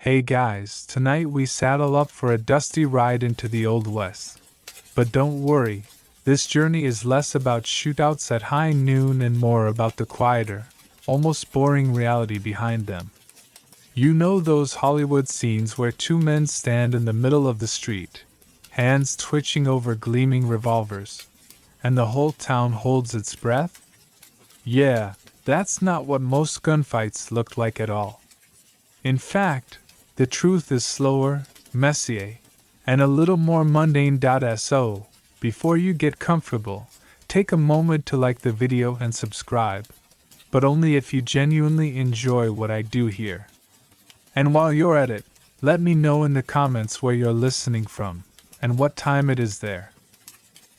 Hey guys, tonight we saddle up for a dusty ride into the Old West. But don't worry, this journey is less about shootouts at high noon and more about the quieter, almost boring reality behind them. You know those Hollywood scenes where two men stand in the middle of the street, hands twitching over gleaming revolvers, and the whole town holds its breath? Yeah, that's not what most gunfights looked like at all. In fact, the truth is slower, messier, and a little more mundane. So, before you get comfortable, take a moment to like the video and subscribe, but only if you genuinely enjoy what I do here. And while you're at it, let me know in the comments where you're listening from, and what time it is there.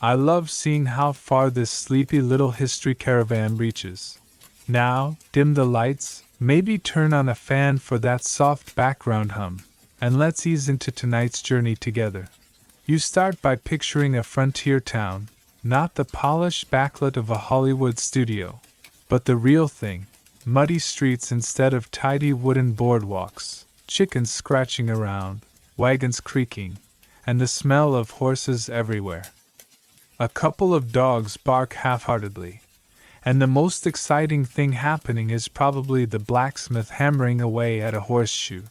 I love seeing how far this sleepy little history caravan reaches. Now, dim the lights, maybe turn on a fan for that soft background hum, and let's ease into tonight's journey together. You start by picturing a frontier town, not the polished backlit of a Hollywood studio, but the real thing: muddy streets instead of tidy wooden boardwalks, chickens scratching around, wagons creaking, and the smell of horses everywhere. A couple of dogs bark half-heartedly, and the most exciting thing happening is probably the blacksmith hammering away at a horseshoe.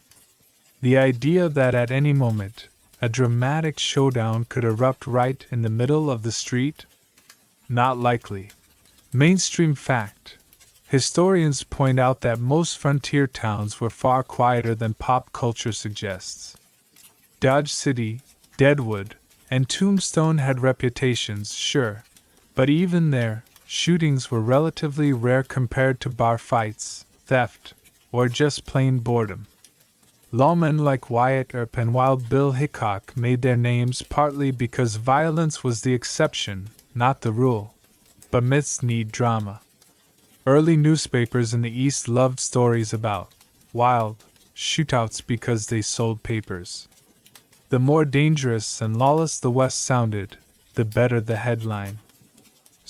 The idea that at any moment, a dramatic showdown could erupt right in the middle of the street? Not likely. Mainstream fact. Historians point out that most frontier towns were far quieter than pop culture suggests. Dodge City, Deadwood, and Tombstone had reputations, sure, but even there, shootings were relatively rare compared to bar fights, theft, or just plain boredom. Lawmen like Wyatt Earp and Wild Bill Hickok made their names partly because violence was the exception, not the rule. But myths need drama. Early newspapers in the East loved stories about wild shootouts because they sold papers. The more dangerous and lawless the West sounded, the better the headline.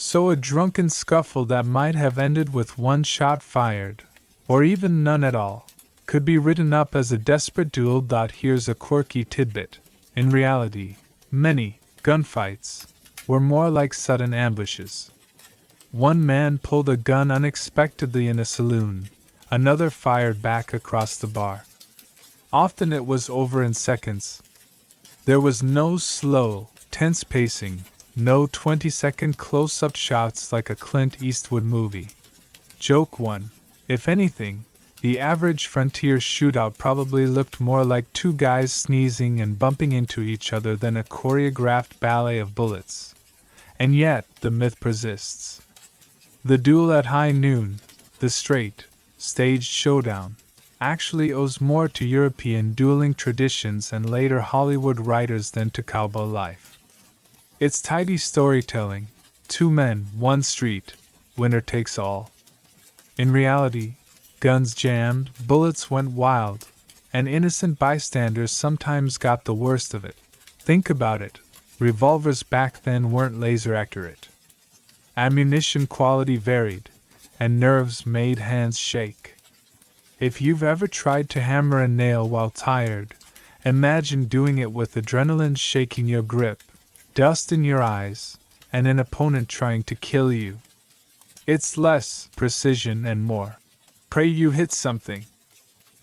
So a drunken scuffle that might have ended with one shot fired, or even none at all, could be written up as a desperate duel. Here's a quirky tidbit. In reality, many gunfights were more like sudden ambushes. One man pulled a gun unexpectedly in a saloon, another fired back across the bar. Often it was over in seconds. There was no slow, tense pacing, no 20-second close-up shots like a Clint Eastwood movie. Joke 1. If anything, the average frontier shootout probably looked more like two guys sneezing and bumping into each other than a choreographed ballet of bullets. And yet, the myth persists. The duel at high noon, the straight, staged showdown, actually owes more to European dueling traditions and later Hollywood writers than to cowboy life. It's tidy storytelling, two men, one street, winner takes all. In reality, guns jammed, bullets went wild, and innocent bystanders sometimes got the worst of it. Think about it, revolvers back then weren't laser accurate. Ammunition quality varied, and nerves made hands shake. If you've ever tried to hammer a nail while tired, imagine doing it with adrenaline shaking your grip, dust in your eyes, and an opponent trying to kill you. It's less precision and more. Pray you hit something.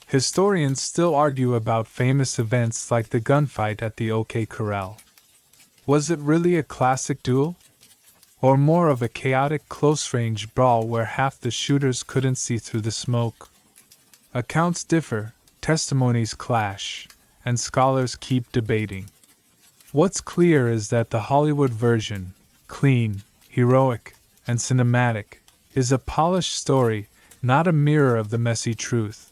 Historians still argue about famous events like the gunfight at the OK Corral. Was it really a classic duel? Or more of a chaotic close-range brawl where half the shooters couldn't see through the smoke? Accounts differ, testimonies clash, and scholars keep debating. What's clear is that the Hollywood version, clean, heroic, and cinematic, is a polished story, not a mirror of the messy truth.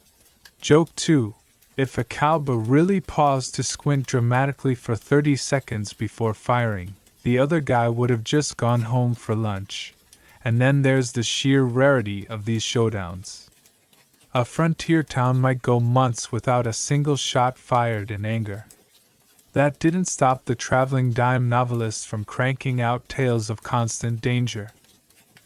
Joke 2. If a cowboy really paused to squint dramatically for 30 seconds before firing, the other guy would have just gone home for lunch. And then there's the sheer rarity of these showdowns. A frontier town might go months without a single shot fired in anger. That didn't stop the traveling dime novelists from cranking out tales of constant danger.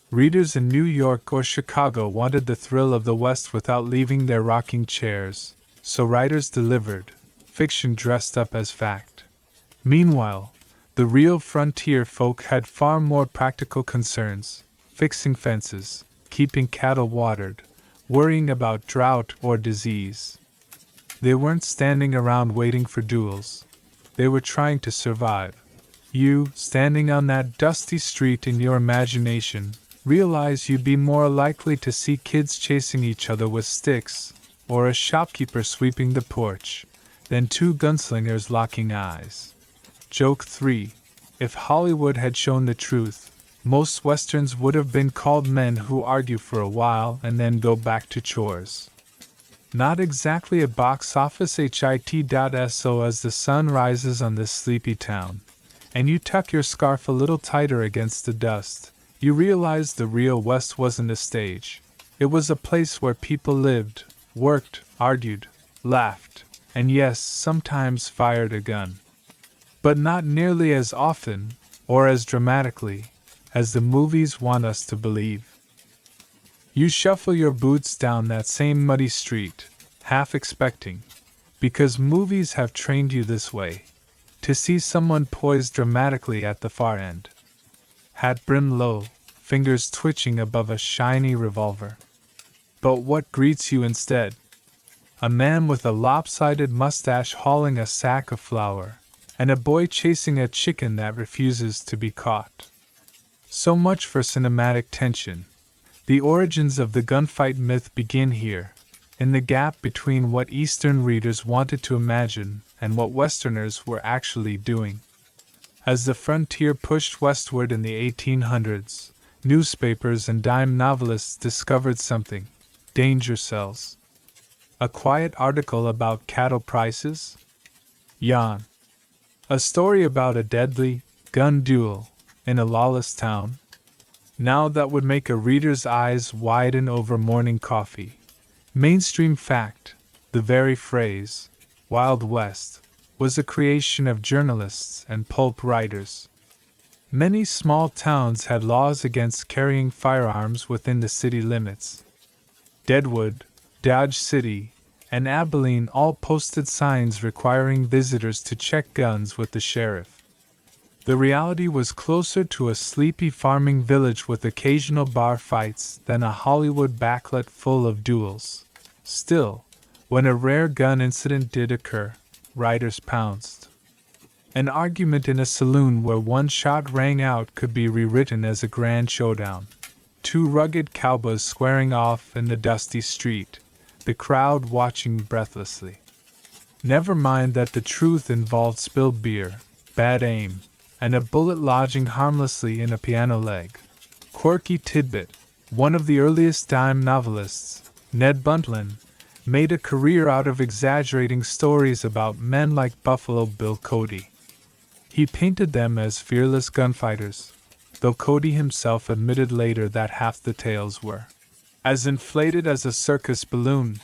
Readers in New York or Chicago wanted the thrill of the West without leaving their rocking chairs, so writers delivered fiction dressed up as fact. Meanwhile, the real frontier folk had far more practical concerns: fixing fences, keeping cattle watered, worrying about drought or disease. They weren't standing around waiting for duels. They were trying to survive. You, standing on that dusty street in your imagination, realize you'd be more likely to see kids chasing each other with sticks, or a shopkeeper sweeping the porch, than two gunslingers locking eyes. Joke 3. If Hollywood had shown the truth, most Westerns would have been called men who argue for a while and then go back to chores. Not exactly a box office hit.so as the sun rises on this sleepy town, and you tuck your scarf a little tighter against the dust, you realize the real West wasn't a stage. It was a place where people lived, worked, argued, laughed, and yes, sometimes fired a gun. But not nearly as often, or as dramatically, as the movies want us to believe. You shuffle your boots down that same muddy street, half expecting, because movies have trained you this way, to see someone poised dramatically at the far end. Hat brim low, fingers twitching above a shiny revolver. But what greets you instead? A man with a lopsided mustache hauling a sack of flour, and a boy chasing a chicken that refuses to be caught. So much for cinematic tension. The origins of the gunfight myth begin here, in the gap between what Eastern readers wanted to imagine and what Westerners were actually doing. As the frontier pushed westward in the 1800s, newspapers and dime novelists discovered something: danger cells. A quiet article about cattle prices? Yawn. A story about a deadly gun duel in a lawless town? Now that would make a reader's eyes widen over morning coffee. Mainstream fact, the very phrase, Wild West, was a creation of journalists and pulp writers. Many small towns had laws against carrying firearms within the city limits. Deadwood, Dodge City, and Abilene all posted signs requiring visitors to check guns with the sheriff. The reality was closer to a sleepy farming village with occasional bar fights than a Hollywood backlit full of duels. Still, when a rare gun incident did occur, writers pounced. An argument in a saloon where one shot rang out could be rewritten as a grand showdown. Two rugged cowboys squaring off in the dusty street, the crowd watching breathlessly. Never mind that the truth involved spilled beer, bad aim, and a bullet lodging harmlessly in a piano leg. Quirky tidbit: one of the earliest dime novelists, Ned Buntlin, made a career out of exaggerating stories about men like Buffalo Bill Cody. He painted them as fearless gunfighters, though Cody himself admitted later that half the tales were as inflated as a circus balloon.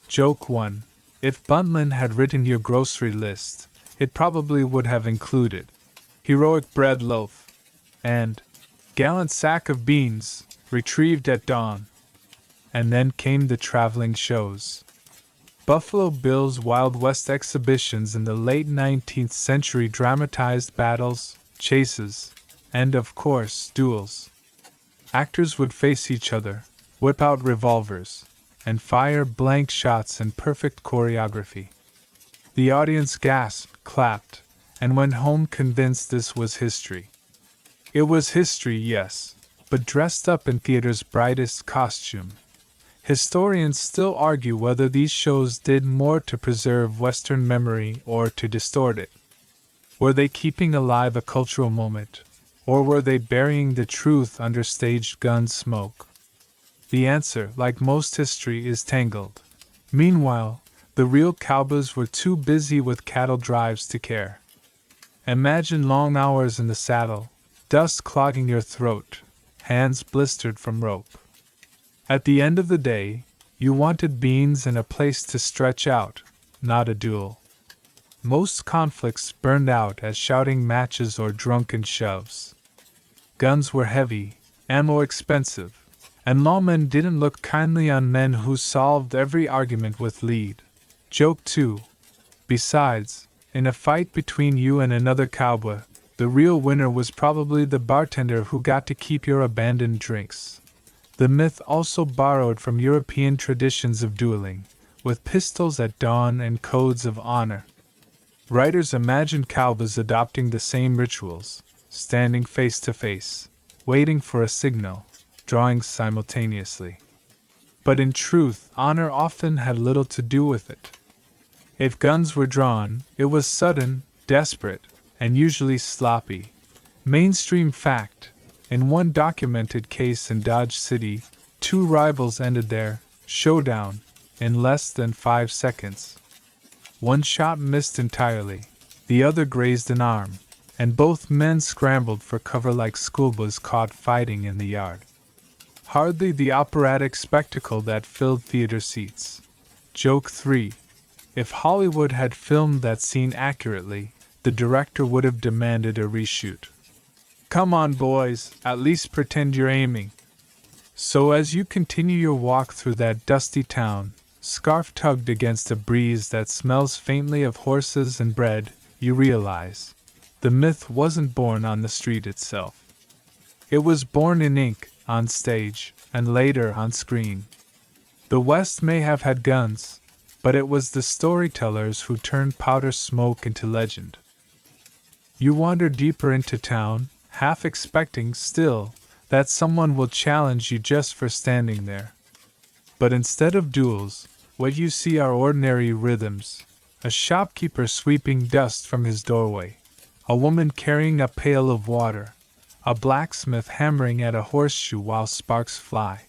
Joke 1. If Buntlin had written your grocery list, it probably would have included heroic bread loaf and gallant sack of beans, retrieved at dawn. And then came the traveling shows. Buffalo Bill's Wild West exhibitions in the late 19th century dramatized battles, chases, and of course, duels. Actors would face each other, whip out revolvers, and fire blank shots in perfect choreography. The audience gasped, clapped, and went home convinced this was history. It was history, yes, but dressed up in theater's brightest costume. Historians still argue whether these shows did more to preserve Western memory or to distort it. Were they keeping alive a cultural moment, or were they burying the truth under staged gun smoke? The answer, like most history, is tangled. Meanwhile, the real cowboys were too busy with cattle drives to care. Imagine long hours in the saddle, dust clogging your throat, hands blistered from rope. At the end of the day, you wanted beans and a place to stretch out, not a duel. Most conflicts burned out as shouting matches or drunken shoves. Guns were heavy, ammo expensive, and lawmen didn't look kindly on men who solved every argument with lead, Joke 2. Besides, in a fight between you and another cowboy, the real winner was probably the bartender who got to keep your abandoned drinks. The myth also borrowed from European traditions of dueling, with pistols at dawn and codes of honor. Writers imagined cowboys adopting the same rituals, standing face to face, waiting for a signal, drawing simultaneously. But in truth, honor often had little to do with it. If guns were drawn, it was sudden, desperate, and usually sloppy. Mainstream fact: in one documented case in Dodge City, 2 rivals ended their showdown in less than 5 seconds. One shot missed entirely, the other grazed an arm, and both men scrambled for cover like schoolboys caught fighting in the yard. Hardly the operatic spectacle that filled theater seats. Joke 3. If Hollywood had filmed that scene accurately, the director would have demanded a reshoot. Come on, boys, at least pretend you're aiming. So as you continue your walk through that dusty town, scarf tugged against a breeze that smells faintly of horses and bread, you realize the myth wasn't born on the street itself. It was born in ink, on stage, and later on screen. The West may have had guns, but it was the storytellers who turned powder smoke into legend. You wander deeper into town, half expecting still that someone will challenge you just for standing there. But instead of duels, what you see are ordinary rhythms: a shopkeeper sweeping dust from his doorway, a woman carrying a pail of water, a blacksmith hammering at a horseshoe while sparks fly.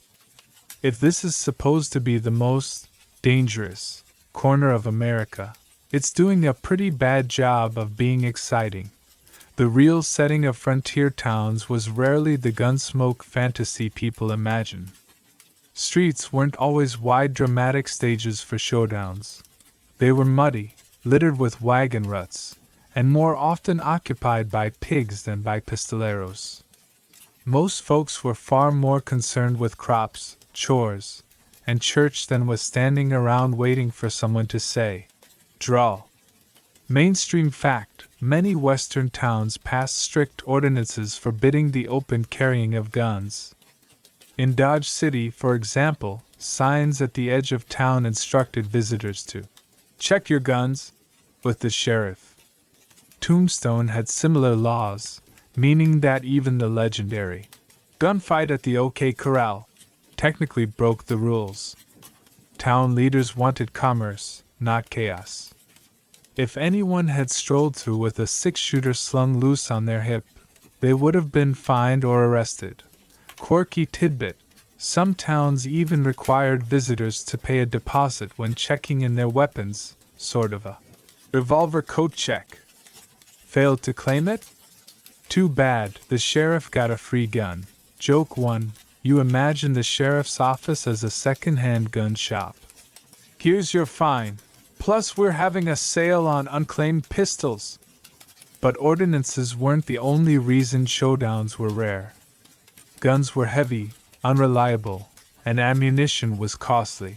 If this is supposed to be the most dangerous corner of America, it's doing a pretty bad job of being exciting. The real setting of frontier towns was rarely the gunsmoke fantasy people imagine. Streets weren't always wide dramatic stages for showdowns. They were muddy, littered with wagon ruts, and more often occupied by pigs than by pistoleros. Most folks were far more concerned with crops, chores, and church than with standing around waiting for someone to say, "Draw." Mainstream fact: many Western towns passed strict ordinances forbidding the open carrying of guns. In Dodge City, for example, signs at the edge of town instructed visitors to check your guns with the sheriff. Tombstone had similar laws, meaning that even the legendary gunfight at the OK Corral technically broke the rules. Town leaders wanted commerce, not chaos. If anyone had strolled through with a 6-shooter slung loose on their hip, they would have been fined or arrested. Quirky tidbit: some towns even required visitors to pay a deposit when checking in their weapons, sort of a revolver coat check. Failed to claim it? Too bad, the sheriff got a free gun. Joke 1. You imagine the sheriff's office as a second-hand gun shop. Here's your fine. Plus we're having a sale on unclaimed pistols. But ordinances weren't the only reason showdowns were rare. Guns were heavy, unreliable, and ammunition was costly.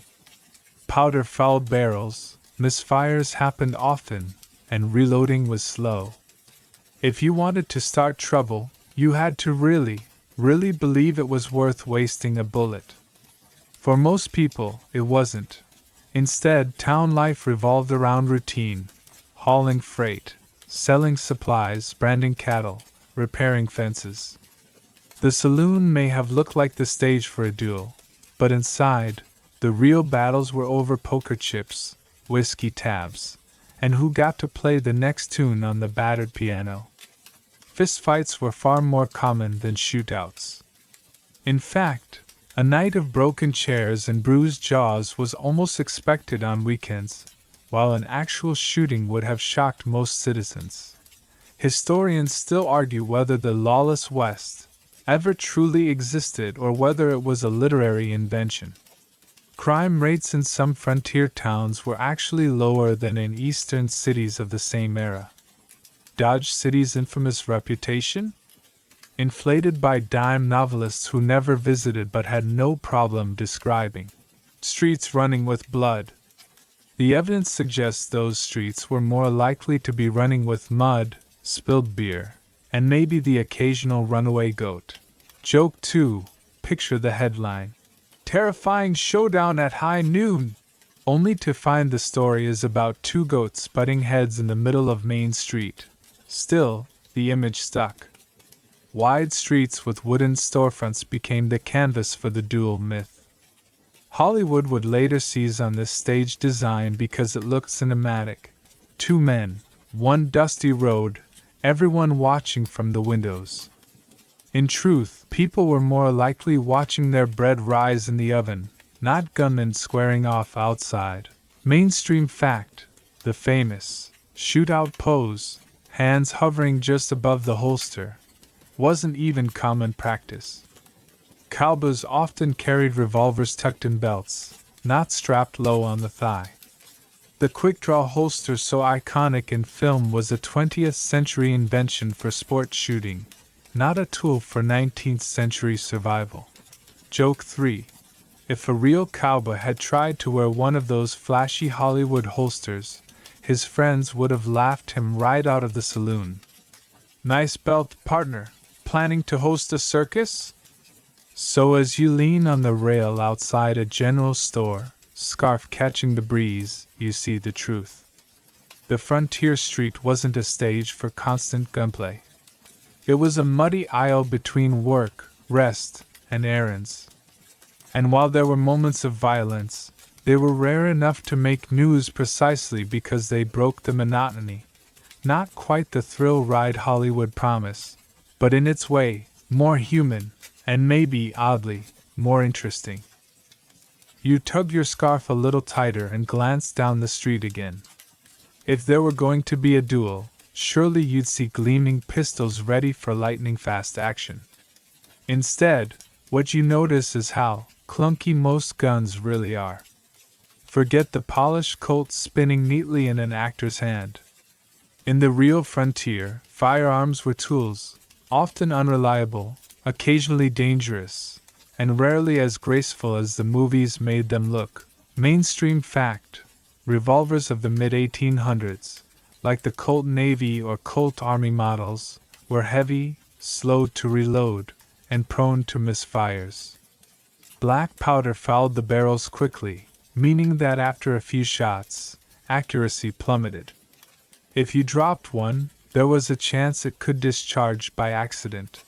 Powder fouled barrels, misfires happened often, and reloading was slow. If you wanted to start trouble, you had to really believe it was worth wasting a bullet. For most people, it wasn't. Instead, town life revolved around routine: hauling freight, selling supplies, branding cattle, repairing fences. The saloon may have looked like the stage for a duel, but inside, the real battles were over poker chips, whiskey tabs, and who got to play the next tune on the battered piano. Fistfights were far more common than shootouts. In fact, a night of broken chairs and bruised jaws was almost expected on weekends, while an actual shooting would have shocked most citizens. Historians still argue whether the lawless West ever truly existed or whether it was a literary invention. Crime rates in some frontier towns were actually lower than in eastern cities of the same era. Dodge City's infamous reputation? Inflated by dime novelists who never visited but had no problem describing streets running with blood. The evidence suggests those streets were more likely to be running with mud, spilled beer, and maybe the occasional runaway goat. Joke 2. Picture the headline: Terrifying Showdown at High Noon! Only to find the story is about two goats butting heads in the middle of Main Street. Still, the image stuck. Wide streets with wooden storefronts became the canvas for the duel myth. Hollywood would later seize on this stage design because it looked cinematic. Two men, one dusty road, everyone watching from the windows. In truth, people were more likely watching their bread rise in the oven, not gunmen squaring off outside. Mainstream fact: the famous shootout pose, hands hovering just above the holster, wasn't even common practice. Cowboys often carried revolvers tucked in belts, not strapped low on the thigh. The quick-draw holster, so iconic in film, was a 20th century invention for sport shooting, not a tool for 19th century survival. Joke 3. If a real cowboy had tried to wear one of those flashy Hollywood holsters, his friends would have laughed him right out of the saloon. Nice belt, partner. Planning to host a circus? So as you lean on the rail outside a general store, scarf catching the breeze, you see the truth. The frontier street wasn't a stage for constant gunplay. It was a muddy aisle between work, rest, and errands. And while there were moments of violence, they were rare enough to make news precisely because they broke the monotony. Not quite the thrill ride Hollywood promised, but in its way, more human, and maybe, oddly, more interesting. You tugged your scarf a little tighter and glanced down the street again. If there were going to be a duel, surely you'd see gleaming pistols ready for lightning-fast action. Instead, what you notice is how clunky most guns really are. Forget the polished Colt spinning neatly in an actor's hand. In the real frontier, firearms were tools, often unreliable, occasionally dangerous, and rarely as graceful as the movies made them look. Mainstream fact: revolvers of the mid-1800s, like the Colt Navy or Colt Army models, were heavy, slow to reload, and prone to misfires. Black powder fouled the barrels quickly, meaning that after a few shots, accuracy plummeted. If you dropped one, there was a chance it could discharge by accident.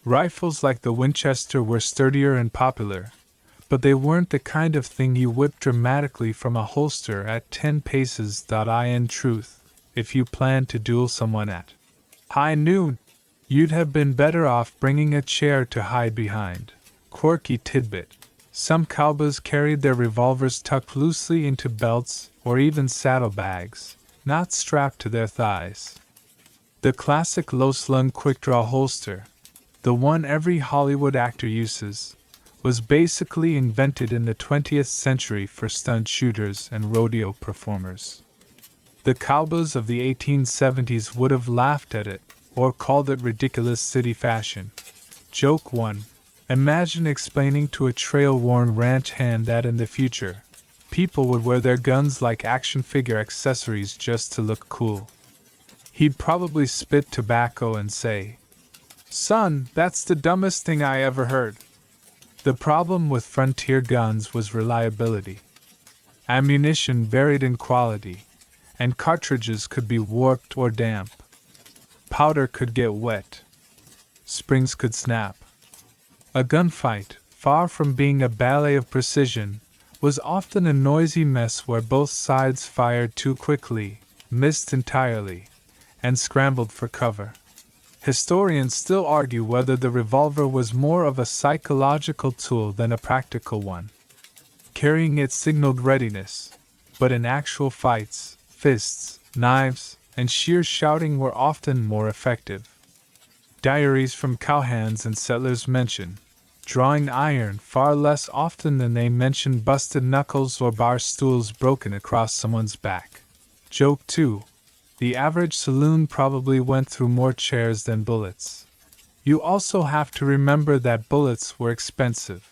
Rifles like the Winchester were sturdier and popular, but they weren't the kind of thing you whipped dramatically from a holster at 10 paces. In truth, if you planned to duel someone at high noon, you'd have been better off bringing a chair to hide behind. Quirky tidbit: some cowboys carried their revolvers tucked loosely into belts or even saddlebags, not strapped to their thighs. The classic low-slung quick-draw holster, the one every Hollywood actor uses, was basically invented in the 20th century for stunt shooters and rodeo performers. The cowboys of the 1870s would have laughed at it, or called it ridiculous city fashion. Joke 1. Imagine explaining to a trail-worn ranch hand that in the future, people would wear their guns like action figure accessories just to look cool. He'd probably spit tobacco and say, "Son, that's the dumbest thing I ever heard." The problem with frontier guns was reliability. Ammunition varied in quality, and cartridges could be warped or damp. Powder could get wet. Springs could snap. A gunfight, far from being a ballet of precision, was often a noisy mess where both sides fired too quickly, missed entirely, and scrambled for cover. Historians still argue whether the revolver was more of a psychological tool than a practical one. Carrying it signaled readiness, but in actual fights, fists, knives, and sheer shouting were often more effective. Diaries from cowhands and settlers mention drawing iron far less often than they mention busted knuckles or bar stools broken across someone's back. Joke 2. The average saloon probably went through more chairs than bullets. You also have to remember that bullets were expensive.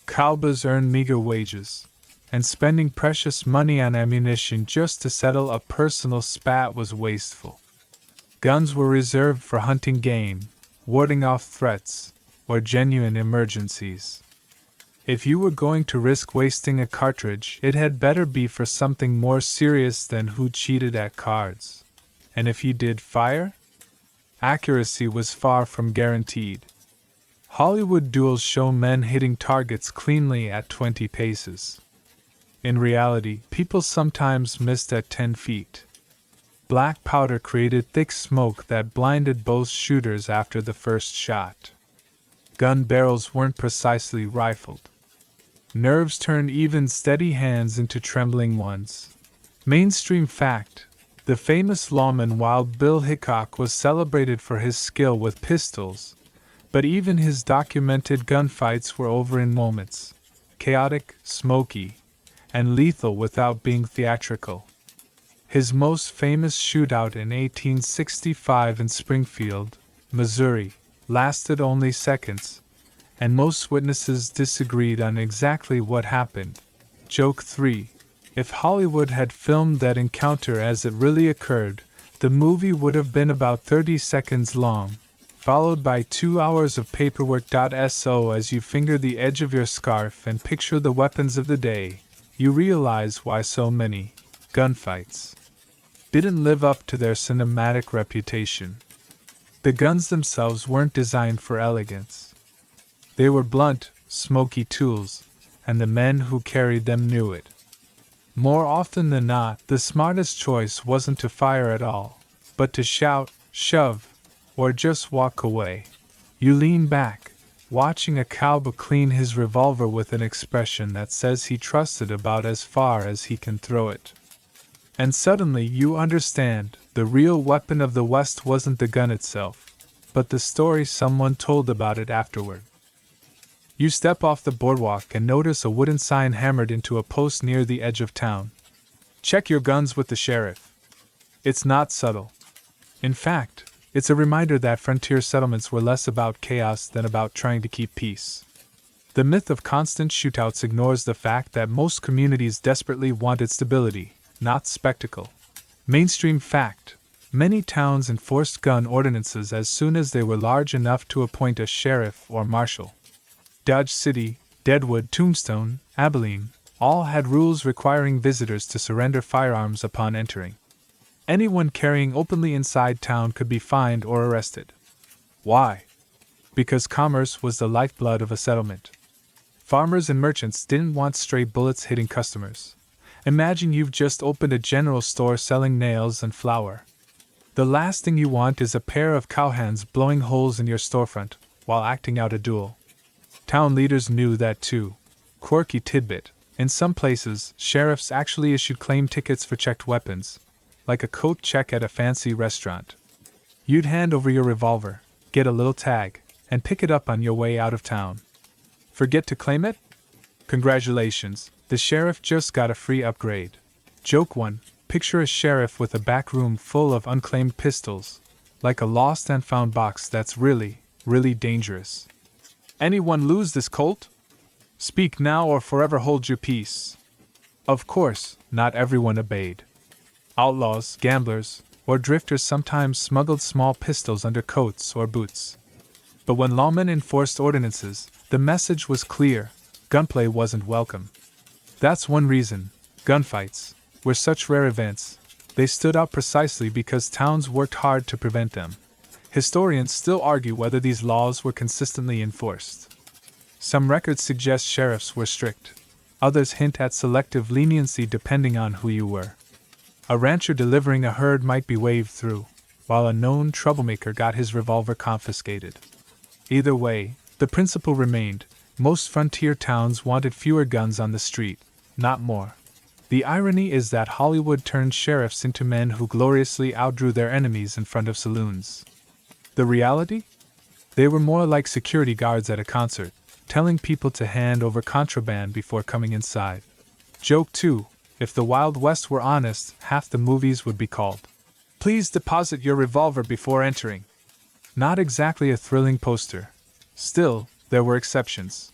Cowboys earned meager wages, and spending precious money on ammunition just to settle a personal spat was wasteful. Guns were reserved for hunting game, warding off threats, or genuine emergencies. If you were going to risk wasting a cartridge, it had better be for something more serious than who cheated at cards. And if he did fire, accuracy was far from guaranteed. Hollywood duels show men hitting targets cleanly at 20 paces. In reality, people sometimes missed at 10 feet. Black powder created thick smoke that blinded both shooters after the first shot. Gun barrels weren't precisely rifled. Nerves turned even steady hands into trembling ones. Mainstream fact: the famous lawman Wild Bill Hickok was celebrated for his skill with pistols, but even his documented gunfights were over in moments, chaotic, smoky, and lethal without being theatrical. His most famous shootout in 1865 in Springfield, Missouri, lasted only seconds, and most witnesses disagreed on exactly what happened. Joke 3. If Hollywood had filmed that encounter as it really occurred, the movie would have been about 30 seconds long, followed by 2 hours of paperwork. So as you finger the edge of your scarf and picture the weapons of the day, you realize why so many gunfights didn't live up to their cinematic reputation. The guns themselves weren't designed for elegance. They were blunt, smoky tools, and the men who carried them knew it. More often than not, the smartest choice wasn't to fire at all, but to shout, shove, or just walk away. You lean back, watching a cowboy clean his revolver with an expression that says he trusts it about as far as he can throw it. And suddenly you understand, the real weapon of the West wasn't the gun itself, but the story someone told about it afterward. You step off the boardwalk and notice a wooden sign hammered into a post near the edge of town. Check your guns with the sheriff. It's not subtle. In fact, it's a reminder that frontier settlements were less about chaos than about trying to keep peace. The myth of constant shootouts ignores the fact that most communities desperately wanted stability, not spectacle. Mainstream fact: many towns enforced gun ordinances as soon as they were large enough to appoint a sheriff or marshal. Dodge City, Deadwood, Tombstone, Abilene, all had rules requiring visitors to surrender firearms upon entering. Anyone carrying openly inside town could be fined or arrested. Why? Because commerce was the lifeblood of a settlement. Farmers and merchants didn't want stray bullets hitting customers. Imagine you've just opened a general store selling nails and flour. The last thing you want is a pair of cowhands blowing holes in your storefront while acting out a duel. Town leaders knew that too. Quirky tidbit: in some places, sheriffs actually issued claim tickets for checked weapons, like a coat check at a fancy restaurant. You'd hand over your revolver, get a little tag, and pick it up on your way out of town. Forget to claim it? Congratulations, the sheriff just got a free upgrade. Joke 1. Picture a sheriff with a back room full of unclaimed pistols, like a lost and found box that's really, really dangerous. Anyone lose this colt? Speak now or forever hold your peace. Of course, not everyone obeyed. Outlaws, gamblers, or drifters sometimes smuggled small pistols under coats or boots. But when lawmen enforced ordinances, the message was clear: gunplay wasn't welcome. That's one reason gunfights were such rare events. They stood out precisely because towns worked hard to prevent them. Historians still argue whether these laws were consistently enforced. Some records suggest sheriffs were strict. Others hint at selective leniency depending on who you were. A rancher delivering a herd might be waved through, while a known troublemaker got his revolver confiscated. Either way, the principle remained: most frontier towns wanted fewer guns on the street, not more. The irony is that Hollywood turned sheriffs into men who gloriously outdrew their enemies in front of saloons. The reality? They were more like security guards at a concert, telling people to hand over contraband before coming inside. Joke 2. If the Wild West were honest, half the movies would be called "Please deposit your revolver before entering." Not exactly a thrilling poster. Still, there were exceptions.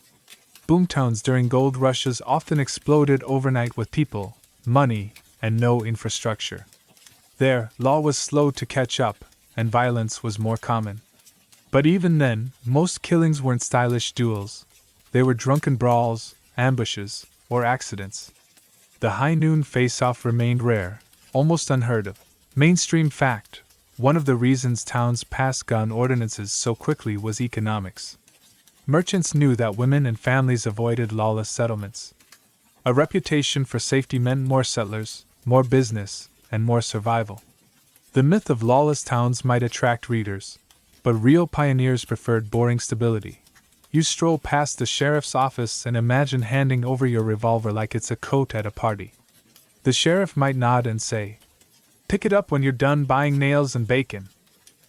boomtowns during gold rushes often exploded overnight with people, money, and no infrastructure. There, law was slow to catch up, and violence was more common. But even then, most killings weren't stylish duels. They were drunken brawls, ambushes, or accidents. The high noon face-off remained rare, almost unheard of. Mainstream fact: one of the reasons towns passed gun ordinances so quickly was economics. Merchants knew that women and families avoided lawless settlements. A reputation for safety meant more settlers, more business, and more survival. The myth of lawless towns might attract readers, but real pioneers preferred boring stability. You stroll past the sheriff's office and imagine handing over your revolver like it's a coat at a party. The sheriff might nod and say, "Pick it up when you're done buying nails and bacon."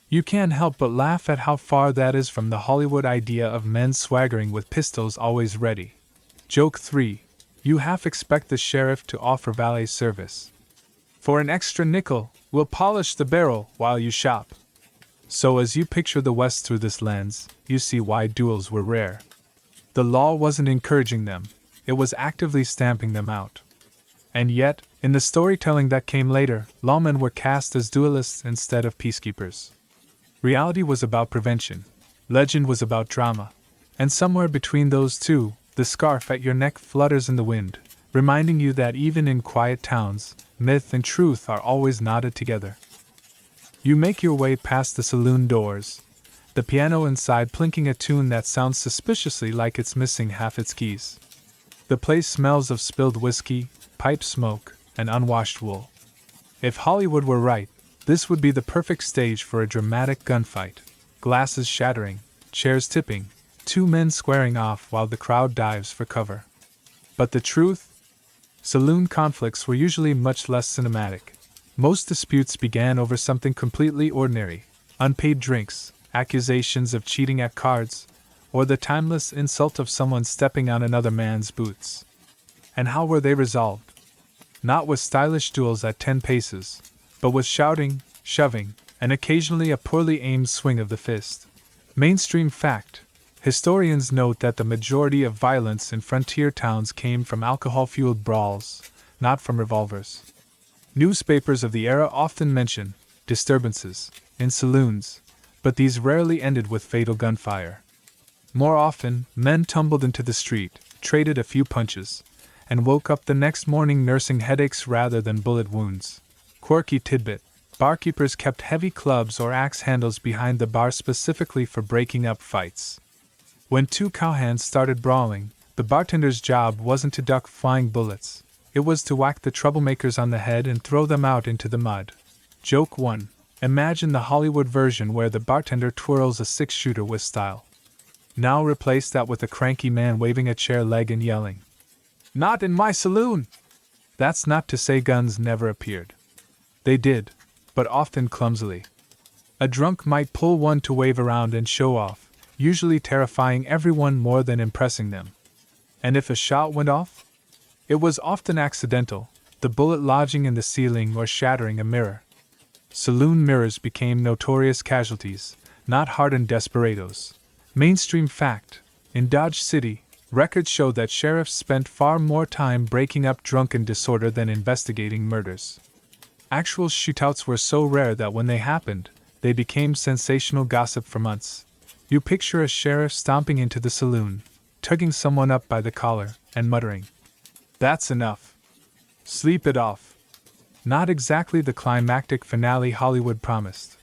You can't help but laugh at how far that is from the Hollywood idea of men swaggering with pistols always ready. Joke 3. You half expect the sheriff to offer valet service. "For an extra nickel, we'll polish the barrel while you shop." So as you picture the West through this lens, you see why duels were rare. The law wasn't encouraging them, it was actively stamping them out. And yet, in the storytelling that came later, lawmen were cast as duelists instead of peacekeepers. Reality was about prevention, legend was about drama, and somewhere between those two, the scarf at your neck flutters in the wind, reminding you that even in quiet towns, myth and truth are always knotted together. You make your way past the saloon doors, the piano inside plinking a tune that sounds suspiciously like it's missing half its keys. The place smells of spilled whiskey, pipe smoke, and unwashed wool. If Hollywood were right, this would be the perfect stage for a dramatic gunfight. Glasses shattering, chairs tipping, two men squaring off while the crowd dives for cover. But the truth? Saloon conflicts were usually much less cinematic. Most disputes began over something completely ordinary: unpaid drinks, accusations of cheating at cards, or the timeless insult of someone stepping on another man's boots. And how were they resolved? Not with stylish duels at 10 paces, but with shouting, shoving, and occasionally a poorly aimed swing of the fist. Mainstream fact: historians note that the majority of violence in frontier towns came from alcohol-fueled brawls, not from revolvers. Newspapers of the era often mention disturbances in saloons, but these rarely ended with fatal gunfire. More often, men tumbled into the street, traded a few punches, and woke up the next morning nursing headaches rather than bullet wounds. Quirky tidbit: barkeepers kept heavy clubs or axe handles behind the bar specifically for breaking up fights. When two cowhands started brawling, the bartender's job wasn't to duck flying bullets. It was to whack the troublemakers on the head and throw them out into the mud. Joke 1. Imagine the Hollywood version where the bartender twirls a 6-shooter with style. Now replace that with a cranky man waving a chair leg and yelling, "Not in my saloon!" That's not to say guns never appeared. They did, but often clumsily. A drunk might pull one to wave around and show off, usually terrifying everyone more than impressing them. And if a shot went off? It was often accidental, the bullet lodging in the ceiling or shattering a mirror. Saloon mirrors became notorious casualties, not hardened desperados. Mainstream fact: in Dodge City, records show that sheriffs spent far more time breaking up drunken disorder than investigating murders. Actual shootouts were so rare that when they happened, they became sensational gossip for months. You picture a sheriff stomping into the saloon, tugging someone up by the collar, and muttering, "That's enough. Sleep it off." Not exactly the climactic finale Hollywood promised.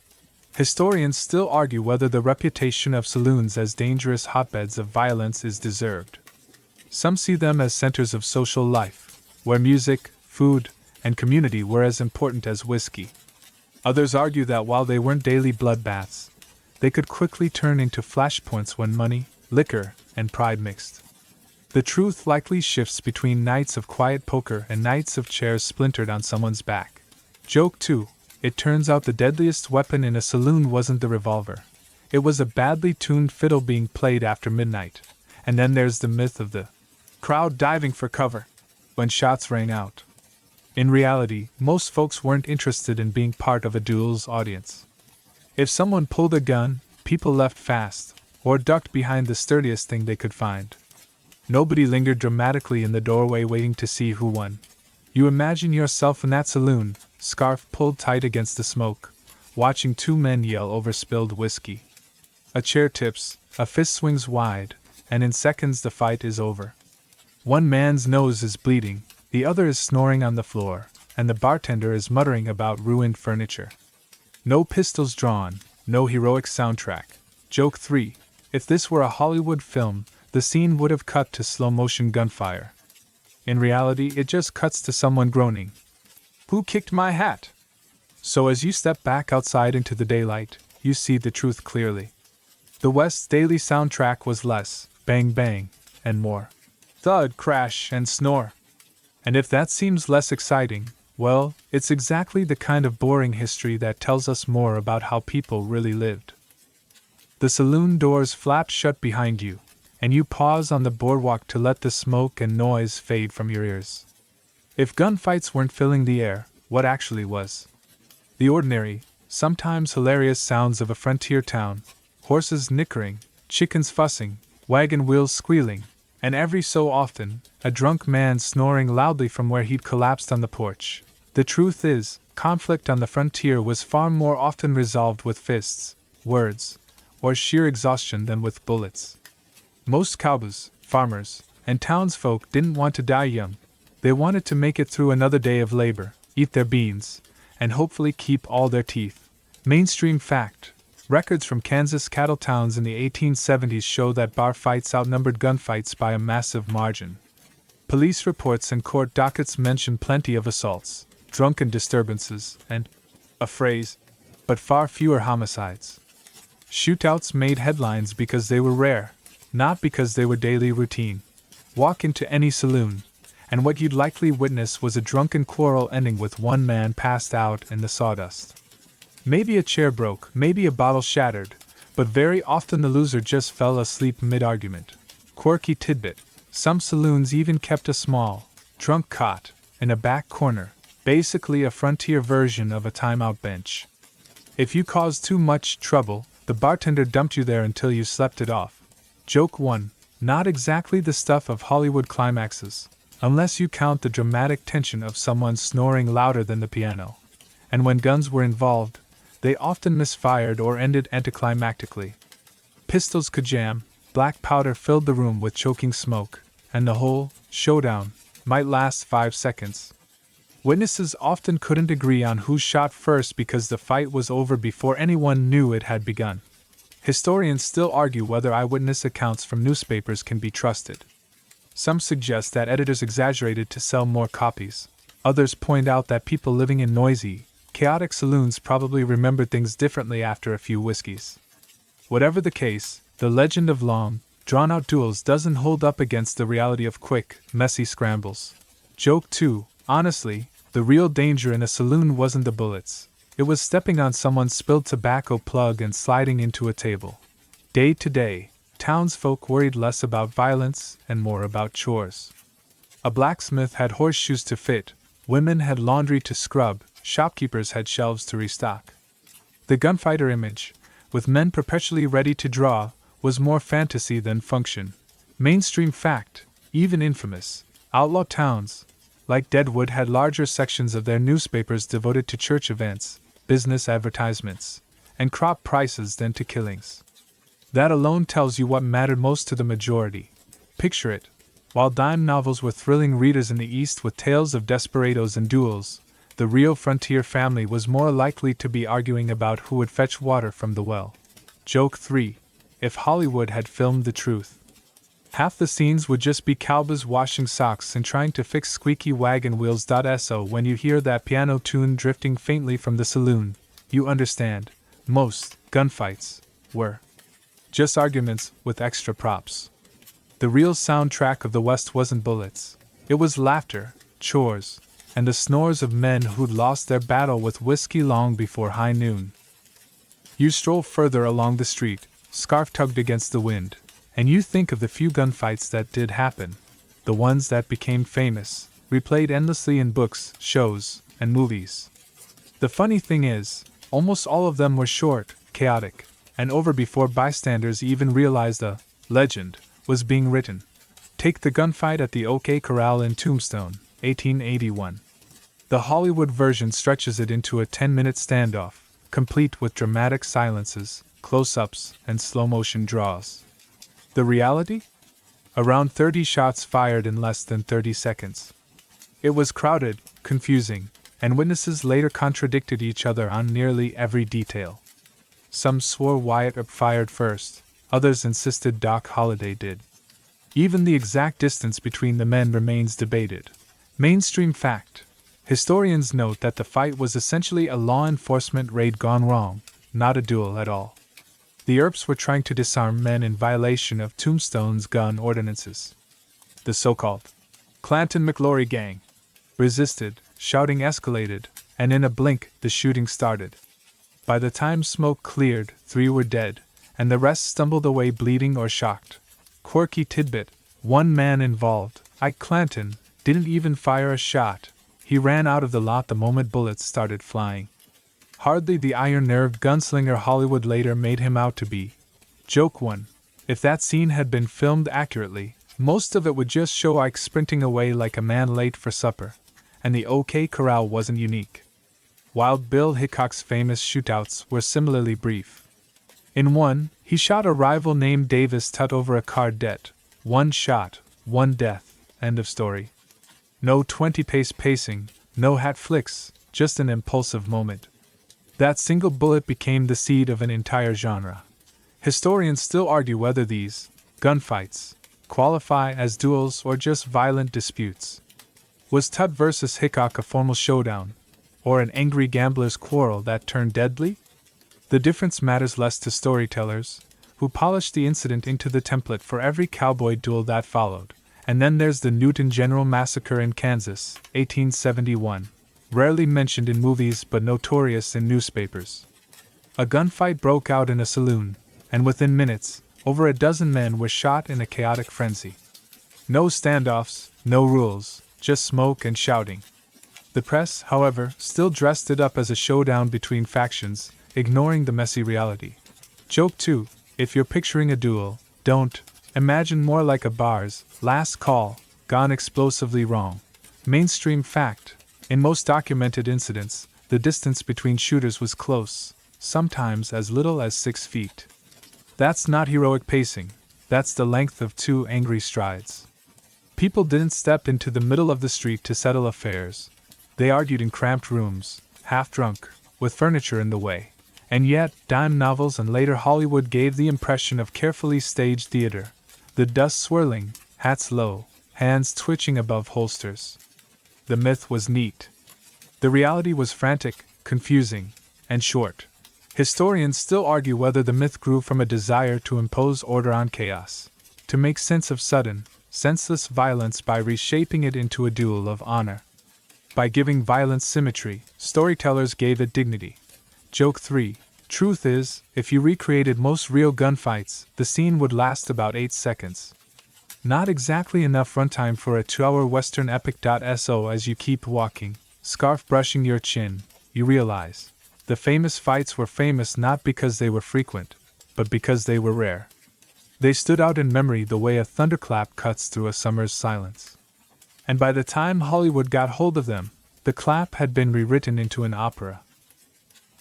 Historians still argue whether the reputation of saloons as dangerous hotbeds of violence is deserved. Some see them as centers of social life, where music, food, and community were as important as whiskey. Others argue that while they weren't daily bloodbaths, they could quickly turn into flashpoints when money, liquor, and pride mixed. The truth likely shifts between nights of quiet poker and nights of chairs splintered on someone's back. Joke 2. It turns out the deadliest weapon in a saloon wasn't the revolver. It was a badly tuned fiddle being played after midnight. And then there's the myth of the crowd diving for cover when shots rang out. In reality, most folks weren't interested in being part of a duel's audience. If someone pulled a gun, people left fast, or ducked behind the sturdiest thing they could find. Nobody lingered dramatically in the doorway waiting to see who won. You imagine yourself in that saloon, scarf pulled tight against the smoke, watching two men yell over spilled whiskey. A chair tips, a fist swings wide, and in seconds the fight is over. One man's nose is bleeding, the other is snoring on the floor, and the bartender is muttering about ruined furniture. No pistols drawn, no heroic soundtrack. Joke 3. If this were a Hollywood film, the scene would have cut to slow-motion gunfire. In reality, it just cuts to someone groaning. "Who kicked my hat?" So as you step back outside into the daylight, you see the truth clearly. The West's daily soundtrack was less bang bang and more thud, crash, and snore. And if that seems less exciting, well, it's exactly the kind of boring history that tells us more about how people really lived. The saloon doors flap shut behind you, and you pause on the boardwalk to let the smoke and noise fade from your ears. If gunfights weren't filling the air, what actually was? The ordinary, sometimes hilarious sounds of a frontier town, horses nickering, chickens fussing, wagon wheels squealing, and every so often, a drunk man snoring loudly from where he'd collapsed on the porch. The truth is, conflict on the frontier was far more often resolved with fists, words, or sheer exhaustion than with bullets. Most cowboys, farmers, and townsfolk didn't want to die young. They wanted to make it through another day of labor, eat their beans, and hopefully keep all their teeth. Mainstream fact. Records from Kansas cattle towns in the 1870s show that bar fights outnumbered gunfights by a massive margin. Police reports and court dockets mention plenty of assaults, drunken disturbances, and a phrase, but far fewer homicides. Shootouts made headlines because they were rare, not because they were daily routine. Walk into any saloon, and what you'd likely witness was a drunken quarrel ending with one man passed out in the sawdust. Maybe a chair broke, maybe a bottle shattered, but very often the loser just fell asleep mid-argument. Quirky tidbit: some saloons even kept a small, drunk cot in a back corner, basically a frontier version of a timeout bench. If you caused too much trouble, the bartender dumped you there until you slept it off. Joke 1. Not exactly the stuff of Hollywood climaxes, unless you count the dramatic tension of someone snoring louder than the piano. And when guns were involved, they often misfired or ended anticlimactically. Pistols could jam, black powder filled the room with choking smoke, and the whole showdown might last 5 seconds. Witnesses often couldn't agree on who shot first because the fight was over before anyone knew it had begun. Historians still argue whether eyewitness accounts from newspapers can be trusted. Some suggest that editors exaggerated to sell more copies. Others point out that people living in noisy, chaotic saloons probably remembered things differently after a few whiskeys. Whatever the case, the legend of long, drawn-out duels doesn't hold up against the reality of quick, messy scrambles. Joke 2. Honestly, the real danger in a saloon wasn't the bullets. It was stepping on someone's spilled tobacco plug and sliding into a table. Day to day, townsfolk worried less about violence and more about chores. A blacksmith had horseshoes to fit, women had laundry to scrub, shopkeepers had shelves to restock. The gunfighter image, with men perpetually ready to draw, was more fantasy than function. Mainstream fact, even infamous, outlaw towns, like Deadwood, had larger sections of their newspapers devoted to church events, business advertisements, and crop prices than to killings. That alone tells you what mattered most to the majority. Picture it. While dime novels were thrilling readers in the East with tales of desperados and duels, the real frontier family was more likely to be arguing about who would fetch water from the well. Joke 3. If Hollywood had filmed the truth, half the scenes would just be cowboys washing socks and trying to fix squeaky wagon wheels. So when you hear that piano tune drifting faintly from the saloon, you understand. Most gunfights were just arguments with extra props. The real soundtrack of the West wasn't bullets. It was laughter, chores, and the snores of men who'd lost their battle with whiskey long before high noon. You stroll further along the street, scarf tugged against the wind, and you think of the few gunfights that did happen, the ones that became famous, replayed endlessly in books, shows, and movies. The funny thing is, almost all of them were short, chaotic, and over before bystanders even realized a legend was being written. Take the gunfight at the OK Corral in Tombstone, 1881. The Hollywood version stretches it into a 10-minute standoff, complete with dramatic silences, close-ups, and slow-motion draws. The reality? Around 30 shots fired in less than 30 seconds. It was crowded, confusing, and witnesses later contradicted each other on nearly every detail. Some swore Wyatt Earp fired first, others insisted Doc Holliday did. Even the exact distance between the men remains debated. Mainstream fact. Historians note that the fight was essentially a law enforcement raid gone wrong, not a duel at all. The Earps were trying to disarm men in violation of Tombstone's gun ordinances. The so-called Clanton-McLaury gang resisted, shouting escalated, and in a blink the shooting started. By the time smoke cleared, 3 were dead, and the rest stumbled away bleeding or shocked. Quirky tidbit, one man involved, Ike Clanton, didn't even fire a shot. He ran out of the lot the moment bullets started flying. Hardly the iron-nerved gunslinger Hollywood later made him out to be. Joke 1. If that scene had been filmed accurately, most of it would just show Ike sprinting away like a man late for supper. And the OK Corral wasn't unique. Wild Bill Hickok's famous shootouts were similarly brief. In one, he shot a rival named Davis Tutt over a car debt. 1 shot, 1 death, end of story. No 20-pace pacing, no hat flicks, just an impulsive moment. That single bullet became the seed of an entire genre. Historians still argue whether these gunfights qualify as duels or just violent disputes. Was Tutt versus Hickok a formal showdown, or an angry gambler's quarrel that turned deadly? The difference matters less to storytellers, who polished the incident into the template for every cowboy duel that followed. And then there's the Newton General Massacre in Kansas, 1871, rarely mentioned in movies but notorious in newspapers. A gunfight broke out in a saloon, and within minutes, over a dozen men were shot in a chaotic frenzy. No standoffs, no rules, just smoke and shouting. The press, however, still dressed it up as a showdown between factions, ignoring the messy reality. Joke 2. If you're picturing a duel, don't. Imagine more like a bar's last call, gone explosively wrong. Mainstream fact. In most documented incidents, the distance between shooters was close, sometimes as little as 6 feet. That's not heroic pacing, that's the length of 2 angry strides. People didn't step into the middle of the street to settle affairs. They argued in cramped rooms, half drunk, with furniture in the way. And yet, dime novels and later Hollywood gave the impression of carefully staged theater. The dust swirling, hats low, hands twitching above holsters. The myth was neat. The reality was frantic, confusing, and short. Historians still argue whether the myth grew from a desire to impose order on chaos, to make sense of sudden, senseless violence by reshaping it into a duel of honor. By giving violence symmetry, storytellers gave it dignity. Joke 3. Truth is, if you recreated most real gunfights, the scene would last about 8 seconds. Not exactly enough runtime for a 2-hour western epic. So as you keep walking, scarf brushing your chin, you realize the famous fights were famous not because they were frequent, but because they were rare. They stood out in memory the way a thunderclap cuts through a summer's silence. And by the time Hollywood got hold of them, the clap had been rewritten into an opera.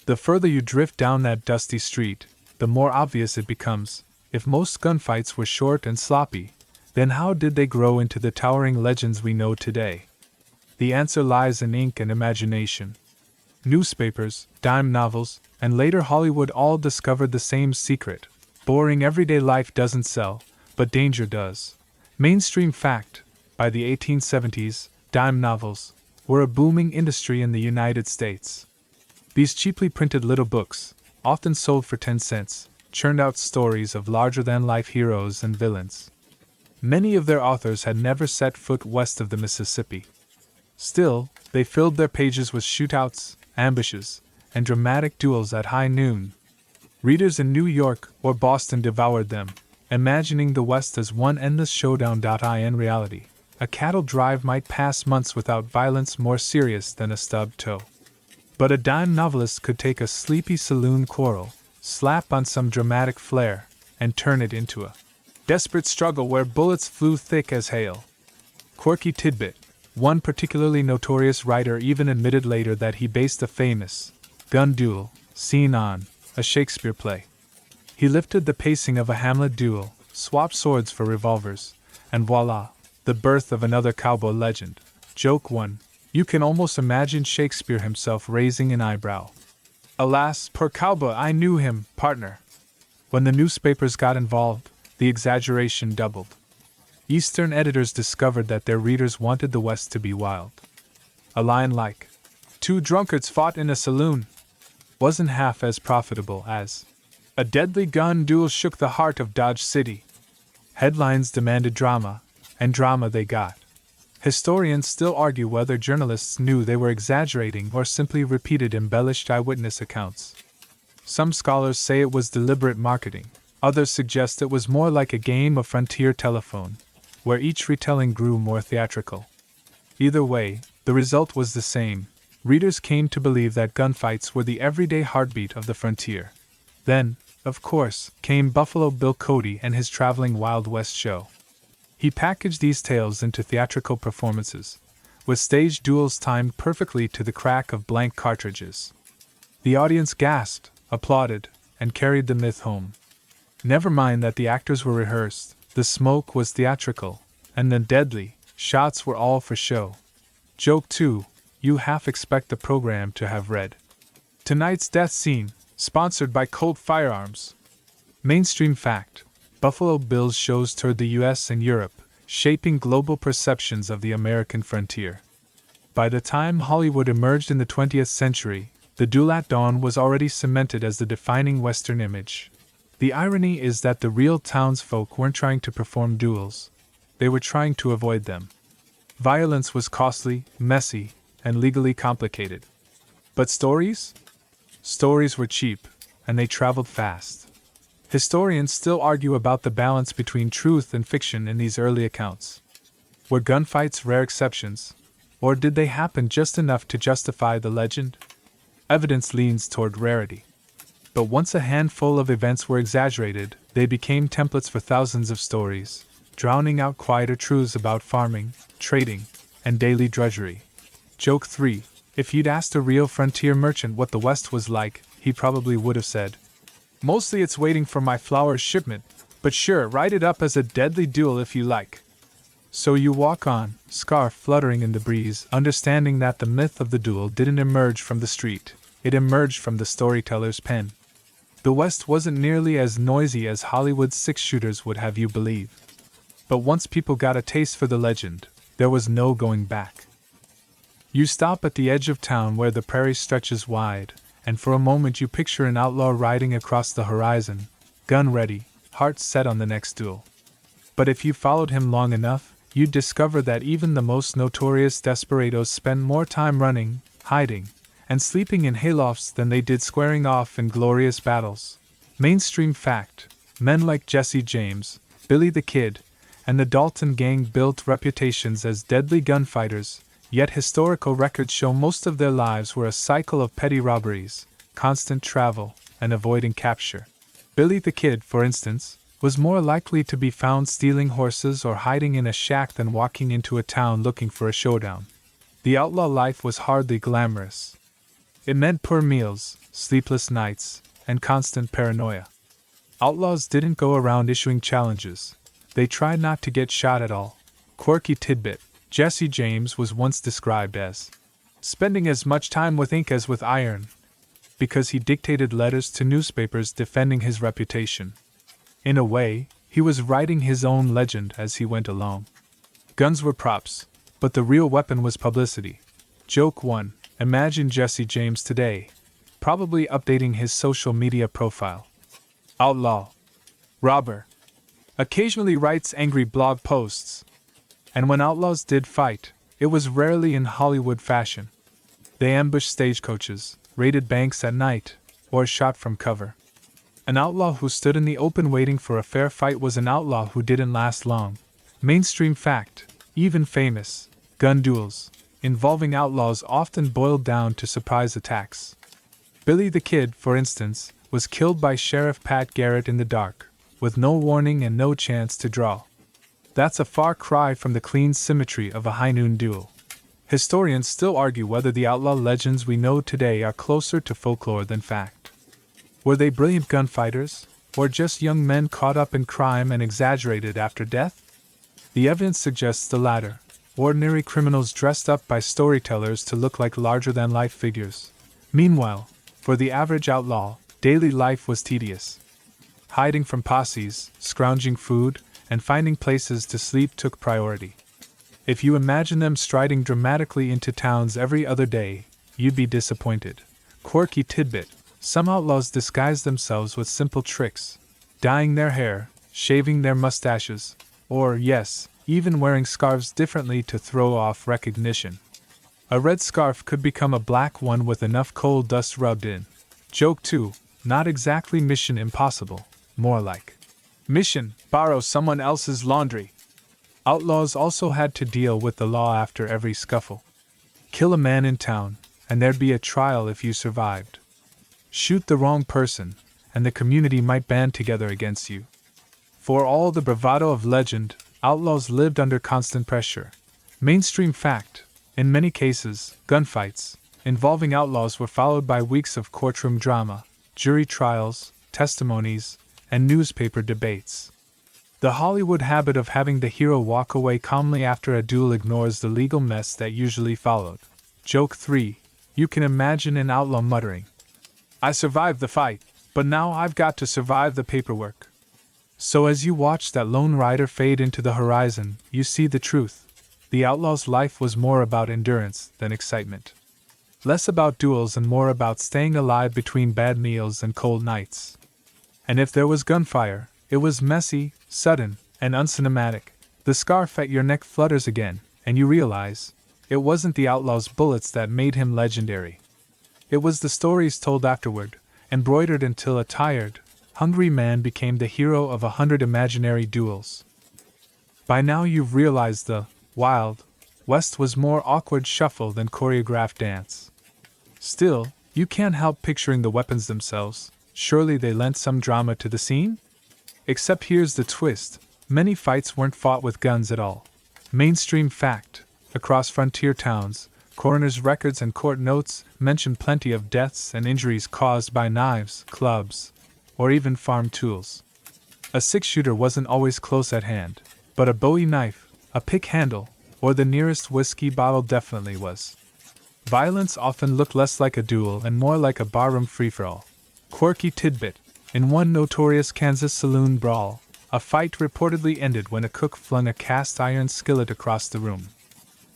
The further you drift down that dusty street, the more obvious it becomes. If most gunfights were short and sloppy, then how did they grow into the towering legends we know today? The answer lies in ink and imagination. Newspapers, dime novels, and later Hollywood all discovered the same secret. Boring everyday life doesn't sell, but danger does. Mainstream fact. By the 1870s, dime novels were a booming industry in the United States. These cheaply printed little books, often sold for 10 cents, churned out stories of larger-than-life heroes and villains. Many of their authors had never set foot west of the Mississippi. Still, they filled their pages with shootouts, ambushes, and dramatic duels at high noon. Readers in New York or Boston devoured them, imagining the West as one endless showdown. In reality, a cattle drive might pass months without violence more serious than a stubbed toe. But a dime novelist could take a sleepy saloon quarrel, slap on some dramatic flair, and turn it into a Desperate struggle where bullets flew thick as hail. Quirky tidbit. One particularly notorious writer even admitted later that he based a famous gun duel scene on a Shakespeare play. He lifted the pacing of a Hamlet duel, swapped swords for revolvers, and voila, the birth of another cowboy legend. Joke 1. You can almost imagine Shakespeare himself raising an eyebrow. Alas, poor cowboy, I knew him, partner. When the newspapers got involved, the exaggeration doubled. Eastern editors discovered that their readers wanted the West to be wild. A line like, "Two drunkards fought in a saloon," wasn't half as profitable as, "A deadly gun duel shook the heart of Dodge City." Headlines demanded drama, and drama they got. Historians still argue whether journalists knew they were exaggerating or simply repeated embellished eyewitness accounts. Some scholars say it was deliberate marketing, others suggest it was more like a game of frontier telephone, where each retelling grew more theatrical. Either way, the result was the same. Readers came to believe that gunfights were the everyday heartbeat of the frontier. Then, of course, came Buffalo Bill Cody and his traveling Wild West show. He packaged these tales into theatrical performances, with stage duels timed perfectly to the crack of blank cartridges. The audience gasped, applauded, and carried the myth home. Never mind that the actors were rehearsed, the smoke was theatrical, and the deadly shots were all for show. Joke 2. You half expect the program to have read, "Tonight's death scene, sponsored by Colt Firearms." Mainstream fact. Buffalo Bill's shows toured the US and Europe, shaping global perceptions of the American frontier. By the time Hollywood emerged in the 20th century, the duel at dawn was already cemented as the defining Western image. The irony is that the real townsfolk weren't trying to perform duels. They were trying to avoid them. Violence was costly, messy, and legally complicated. But stories? Stories were cheap, and they traveled fast. Historians still argue about the balance between truth and fiction in these early accounts. Were gunfights rare exceptions, or did they happen just enough to justify the legend? Evidence leans toward rarity. But once a handful of events were exaggerated, they became templates for thousands of stories, drowning out quieter truths about farming, trading, and daily drudgery. Joke 3. If you'd asked a real frontier merchant what the West was like, he probably would have said, "Mostly it's waiting for my flour shipment, but sure, write it up as a deadly duel if you like." So you walk on, scarf fluttering in the breeze, understanding that the myth of the duel didn't emerge from the street, it emerged from the storyteller's pen. The West wasn't nearly as noisy as Hollywood's six-shooters would have you believe. But once people got a taste for the legend, there was no going back. You stop at the edge of town where the prairie stretches wide, and for a moment you picture an outlaw riding across the horizon, gun ready, heart set on the next duel. But if you followed him long enough, you'd discover that even the most notorious desperados spend more time running, hiding, and sleeping in haylofts than they did squaring off in glorious battles. Mainstream fact. Men like Jesse James, Billy the Kid, and the Dalton gang built reputations as deadly gunfighters, yet historical records show most of their lives were a cycle of petty robberies, constant travel, and avoiding capture. Billy the Kid, for instance, was more likely to be found stealing horses or hiding in a shack than walking into a town looking for a showdown. The outlaw life was hardly glamorous. It meant poor meals, sleepless nights, and constant paranoia. Outlaws didn't go around issuing challenges. They tried not to get shot at all. Quirky tidbit. Jesse James was once described as spending as much time with ink as with iron, because he dictated letters to newspapers defending his reputation. In a way, he was writing his own legend as he went along. Guns were props, but the real weapon was publicity. Joke 1. Imagine Jesse James today, probably updating his social media profile. Outlaw. Robber. Occasionally writes angry blog posts. And when outlaws did fight, it was rarely in Hollywood fashion. They ambushed stagecoaches, raided banks at night, or shot from cover. An outlaw who stood in the open waiting for a fair fight was an outlaw who didn't last long. Mainstream fact. Even famous gun duels involving outlaws often boiled down to surprise attacks. Billy the Kid, for instance, was killed by Sheriff Pat Garrett in the dark, with no warning and no chance to draw. That's a far cry from the clean symmetry of a high noon duel. Historians still argue whether the outlaw legends we know today are closer to folklore than fact. Were they brilliant gunfighters, or just young men caught up in crime and exaggerated after death? The evidence suggests the latter, ordinary criminals dressed up by storytellers to look like larger-than-life figures. Meanwhile, for the average outlaw, daily life was tedious. Hiding from posses, scrounging food, and finding places to sleep took priority. If you imagine them striding dramatically into towns every other day, you'd be disappointed. Quirky tidbit: some outlaws disguise themselves with simple tricks, dyeing their hair, shaving their mustaches, or, yes, even wearing scarves differently to throw off recognition. A red scarf could become a black one with enough coal dust rubbed in. Joke 2, not exactly Mission Impossible, more like Mission: borrow someone else's laundry. Outlaws also had to deal with the law after every scuffle. Kill a man in town, and there'd be a trial if you survived. Shoot the wrong person, and the community might band together against you. For all the bravado of legend, outlaws lived under constant pressure. Mainstream fact: in many cases, gunfights involving outlaws were followed by weeks of courtroom drama, jury trials, testimonies, and newspaper debates. The Hollywood habit of having the hero walk away calmly after a duel ignores the legal mess that usually followed. Joke 3. You can imagine an outlaw muttering, "I survived the fight, but now I've got to survive the paperwork." So as you watch that lone rider fade into the horizon, you see the truth. The outlaw's life was more about endurance than excitement. Less about duels and more about staying alive between bad meals and cold nights. And if there was gunfire, it was messy, sudden, and uncinematic. The scarf at your neck flutters again, and you realize it wasn't the outlaw's bullets that made him legendary. It was the stories told afterward, embroidered until a tired, hungry man became the hero of 100 imaginary duels. By now you've realized the Wild West was more awkward shuffle than choreographed dance. Still, you can't help picturing the weapons themselves. Surely they lent some drama to the scene? Except here's the twist: many fights weren't fought with guns at all. Mainstream fact: across frontier towns, coroners' records and court notes mention plenty of deaths and injuries caused by knives, clubs, or even farm tools. A six-shooter wasn't always close at hand, but a bowie knife, a pick handle, or the nearest whiskey bottle definitely was. Violence often looked less like a duel and more like a barroom free-for-all. Quirky tidbit: in one notorious Kansas saloon brawl, a fight reportedly ended when a cook flung a cast-iron skillet across the room.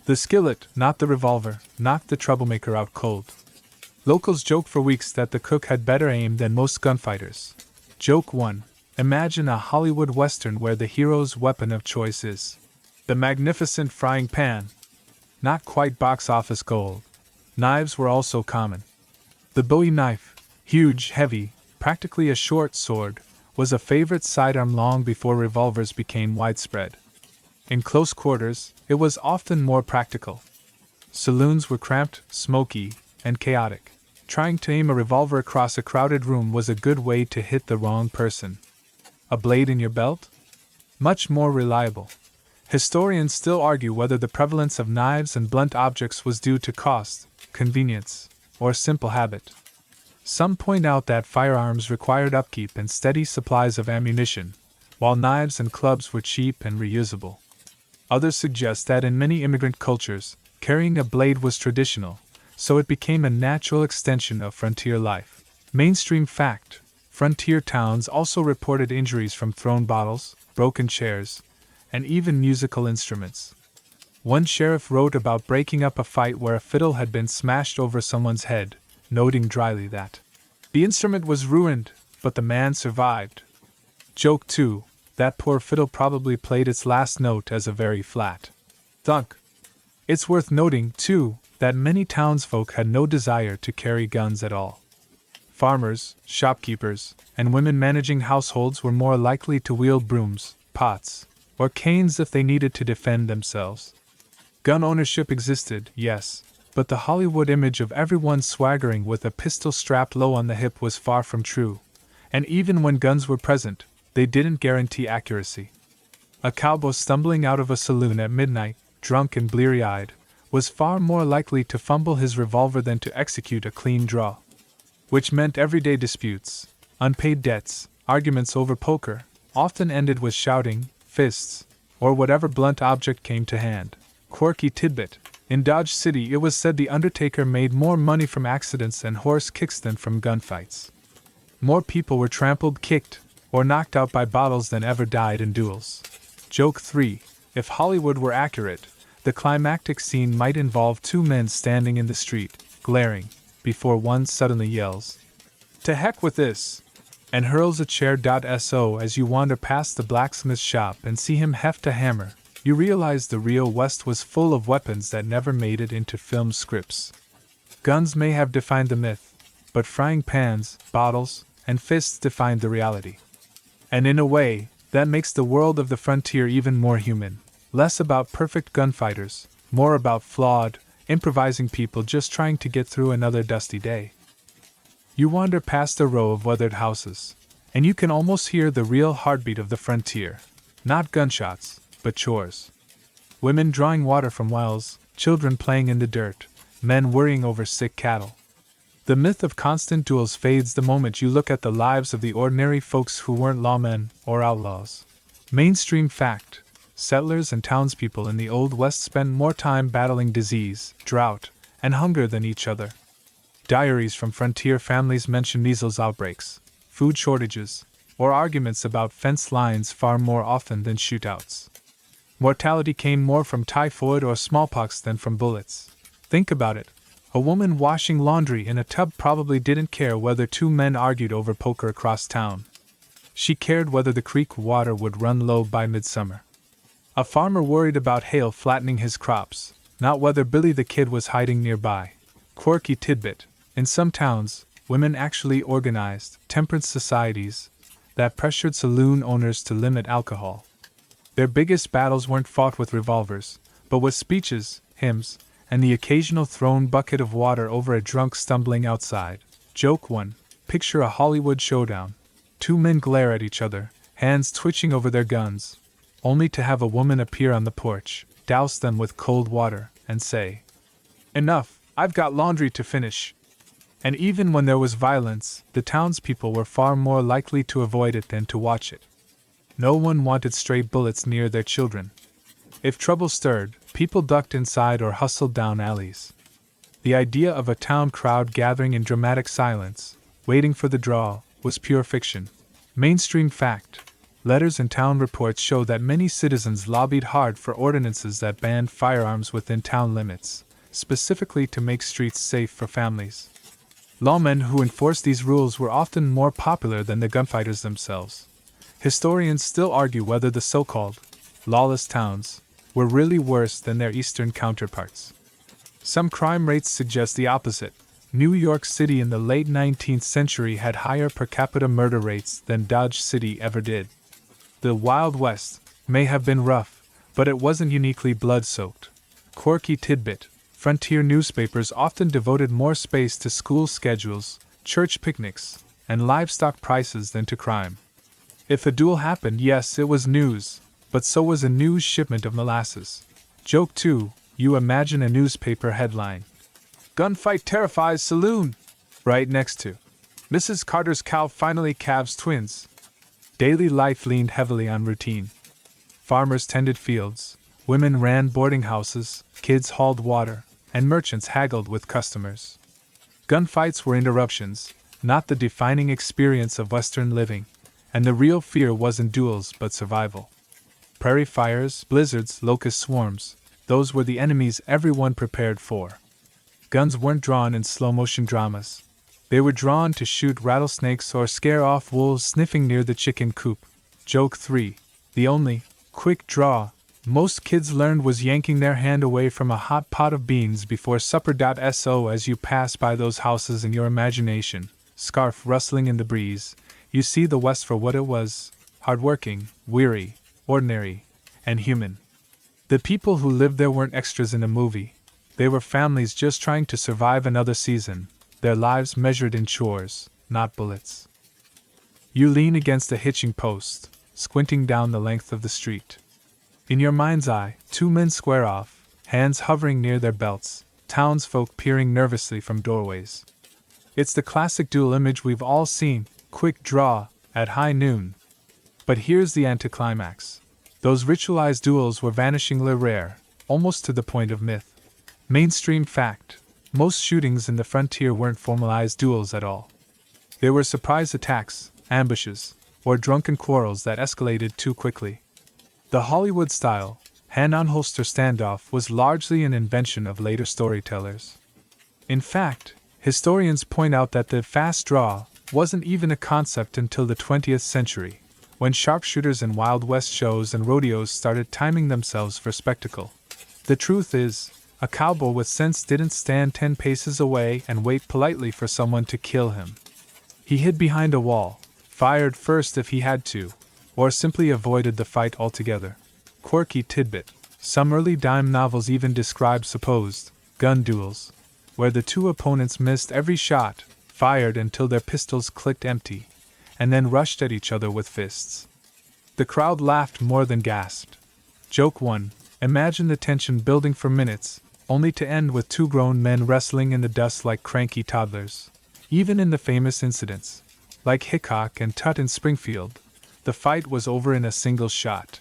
The skillet, not the revolver, knocked the troublemaker out cold. Locals joked for weeks that the cook had better aim than most gunfighters. Joke 1. Imagine a Hollywood western where the hero's weapon of choice is the magnificent frying pan. Not quite box office gold. Knives were also common. The bowie knife, huge, heavy, practically a short sword, was a favorite sidearm long before revolvers became widespread. In close quarters, it was often more practical. Saloons were cramped, smoky, and chaotic. Trying to aim a revolver across a crowded room was a good way to hit the wrong person. A blade in your belt? Much more reliable. Historians still argue whether the prevalence of knives and blunt objects was due to cost, convenience, or simple habit. Some point out that firearms required upkeep and steady supplies of ammunition, while knives and clubs were cheap and reusable. Others suggest that in many immigrant cultures, carrying a blade was traditional, so it became a natural extension of frontier life. Mainstream fact: frontier towns also reported injuries from thrown bottles, broken chairs, and even musical instruments. One sheriff wrote about breaking up a fight where a fiddle had been smashed over someone's head, noting dryly that the instrument was ruined, but the man survived. Joke 2. That poor fiddle probably played its last note as a very flat thunk. It's worth noting, too, that many townsfolk had no desire to carry guns at all. Farmers, shopkeepers, and women managing households were more likely to wield brooms, pots, or canes if they needed to defend themselves. Gun ownership existed, yes, but the Hollywood image of everyone swaggering with a pistol strapped low on the hip was far from true, and even when guns were present, they didn't guarantee accuracy. A cowboy stumbling out of a saloon at midnight, drunk and bleary-eyed, was far more likely to fumble his revolver than to execute a clean draw. Which meant everyday disputes, unpaid debts, arguments over poker, often ended with shouting, fists, or whatever blunt object came to hand. Quirky tidbit: in Dodge City it was said the Undertaker made more money from accidents and horse kicks than from gunfights. More people were trampled, kicked, or knocked out by bottles than ever died in duels. Joke 3. If Hollywood were accurate, the climactic scene might involve two men standing in the street, glaring, before one suddenly yells, "To heck with this!" and hurls a chair. So as you wander past the blacksmith shop and see him heft a hammer, you realize the real West was full of weapons that never made it into film scripts. Guns may have defined the myth, but frying pans, bottles, and fists defined the reality. And in a way, that makes the world of the frontier even more human. Less about perfect gunfighters, more about flawed, improvising people just trying to get through another dusty day. You wander past a row of weathered houses, and you can almost hear the real heartbeat of the frontier. Not gunshots, but chores. Women drawing water from wells, children playing in the dirt, men worrying over sick cattle. The myth of constant duels fades the moment you look at the lives of the ordinary folks who weren't lawmen or outlaws. Mainstream fact: settlers and townspeople in the Old West spent more time battling disease, drought, and hunger than each other. Diaries from frontier families mention measles outbreaks, food shortages, or arguments about fence lines far more often than shootouts. Mortality came more from typhoid or smallpox than from bullets. Think about it. A woman washing laundry in a tub probably didn't care whether two men argued over poker across town. She cared whether the creek water would run low by midsummer. A farmer worried about hail flattening his crops, not whether Billy the Kid was hiding nearby. Quirky tidbit: in some towns, women actually organized temperance societies that pressured saloon owners to limit alcohol. Their biggest battles weren't fought with revolvers, but with speeches, hymns, and the occasional thrown bucket of water over a drunk stumbling outside. Joke 1. Picture a Hollywood showdown. Two men glare at each other, hands twitching over their guns, only to have a woman appear on the porch, douse them with cold water, and say, "Enough, I've got laundry to finish." And even when there was violence, the townspeople were far more likely to avoid it than to watch it. No one wanted stray bullets near their children. If trouble stirred, people ducked inside or hustled down alleys. The idea of a town crowd gathering in dramatic silence, waiting for the draw, was pure fiction. Mainstream fact: letters and town reports show that many citizens lobbied hard for ordinances that banned firearms within town limits, specifically to make streets safe for families. Lawmen who enforced these rules were often more popular than the gunfighters themselves. Historians still argue whether the so-called lawless towns were really worse than their eastern counterparts. Some crime rates suggest the opposite. New York City in the late 19th century had higher per capita murder rates than Dodge City ever did. The Wild West may have been rough, but it wasn't uniquely blood-soaked. Quirky tidbit: frontier newspapers often devoted more space to school schedules, church picnics, and livestock prices than to crime. If a duel happened, yes, it was news, but so was a news shipment of molasses. Joke 2. You imagine a newspaper headline: "Gunfight terrifies saloon," right next to "Mrs. Carter's cow finally calves twins." Daily life leaned heavily on routine. Farmers tended fields, women ran boarding houses, kids hauled water, and merchants haggled with customers. Gunfights were interruptions, not the defining experience of Western living, and the real fear wasn't duels but survival. Prairie fires, blizzards, locust swarms, those were the enemies everyone prepared for. Guns weren't drawn in slow-motion dramas. They were drawn to shoot rattlesnakes or scare off wolves sniffing near the chicken coop. Joke 3. The only quick draw most kids learned was yanking their hand away from a hot pot of beans before supper. So as you pass by those houses in your imagination, scarf rustling in the breeze, you see the West for what it was: hardworking, weary, ordinary, and human. The people who lived there weren't extras in a movie. They were families just trying to survive another season, their lives measured in chores, not bullets. You lean against a hitching post, squinting down the length of the street. In your mind's eye, two men square off, hands hovering near their belts, townsfolk peering nervously from doorways. It's the classic duel image we've all seen, quick draw, at high noon. But here's the anticlimax. Those ritualized duels were vanishingly rare, almost to the point of myth. Mainstream fact: most shootings in the frontier weren't formalized duels at all. They were surprise attacks, ambushes, or drunken quarrels that escalated too quickly. The Hollywood-style, hand-on-holster standoff was largely an invention of later storytellers. In fact, historians point out that the fast draw wasn't even a concept until the 20th century, when sharpshooters in Wild West shows and rodeos started timing themselves for spectacle. The truth is, a cowboy with sense didn't stand 10 paces away and wait politely for someone to kill him. He hid behind a wall, fired first if he had to, or simply avoided the fight altogether. Quirky tidbit: some early dime novels even describe supposed gun duels, where the two opponents missed every shot, fired until their pistols clicked empty, and then rushed at each other with fists. The crowd laughed more than gasped. Joke 1: imagine the tension building for minutes, only to end with two grown men wrestling in the dust like cranky toddlers. Even in the famous incidents, like Hickok and Tut in Springfield, the fight was over in a single shot.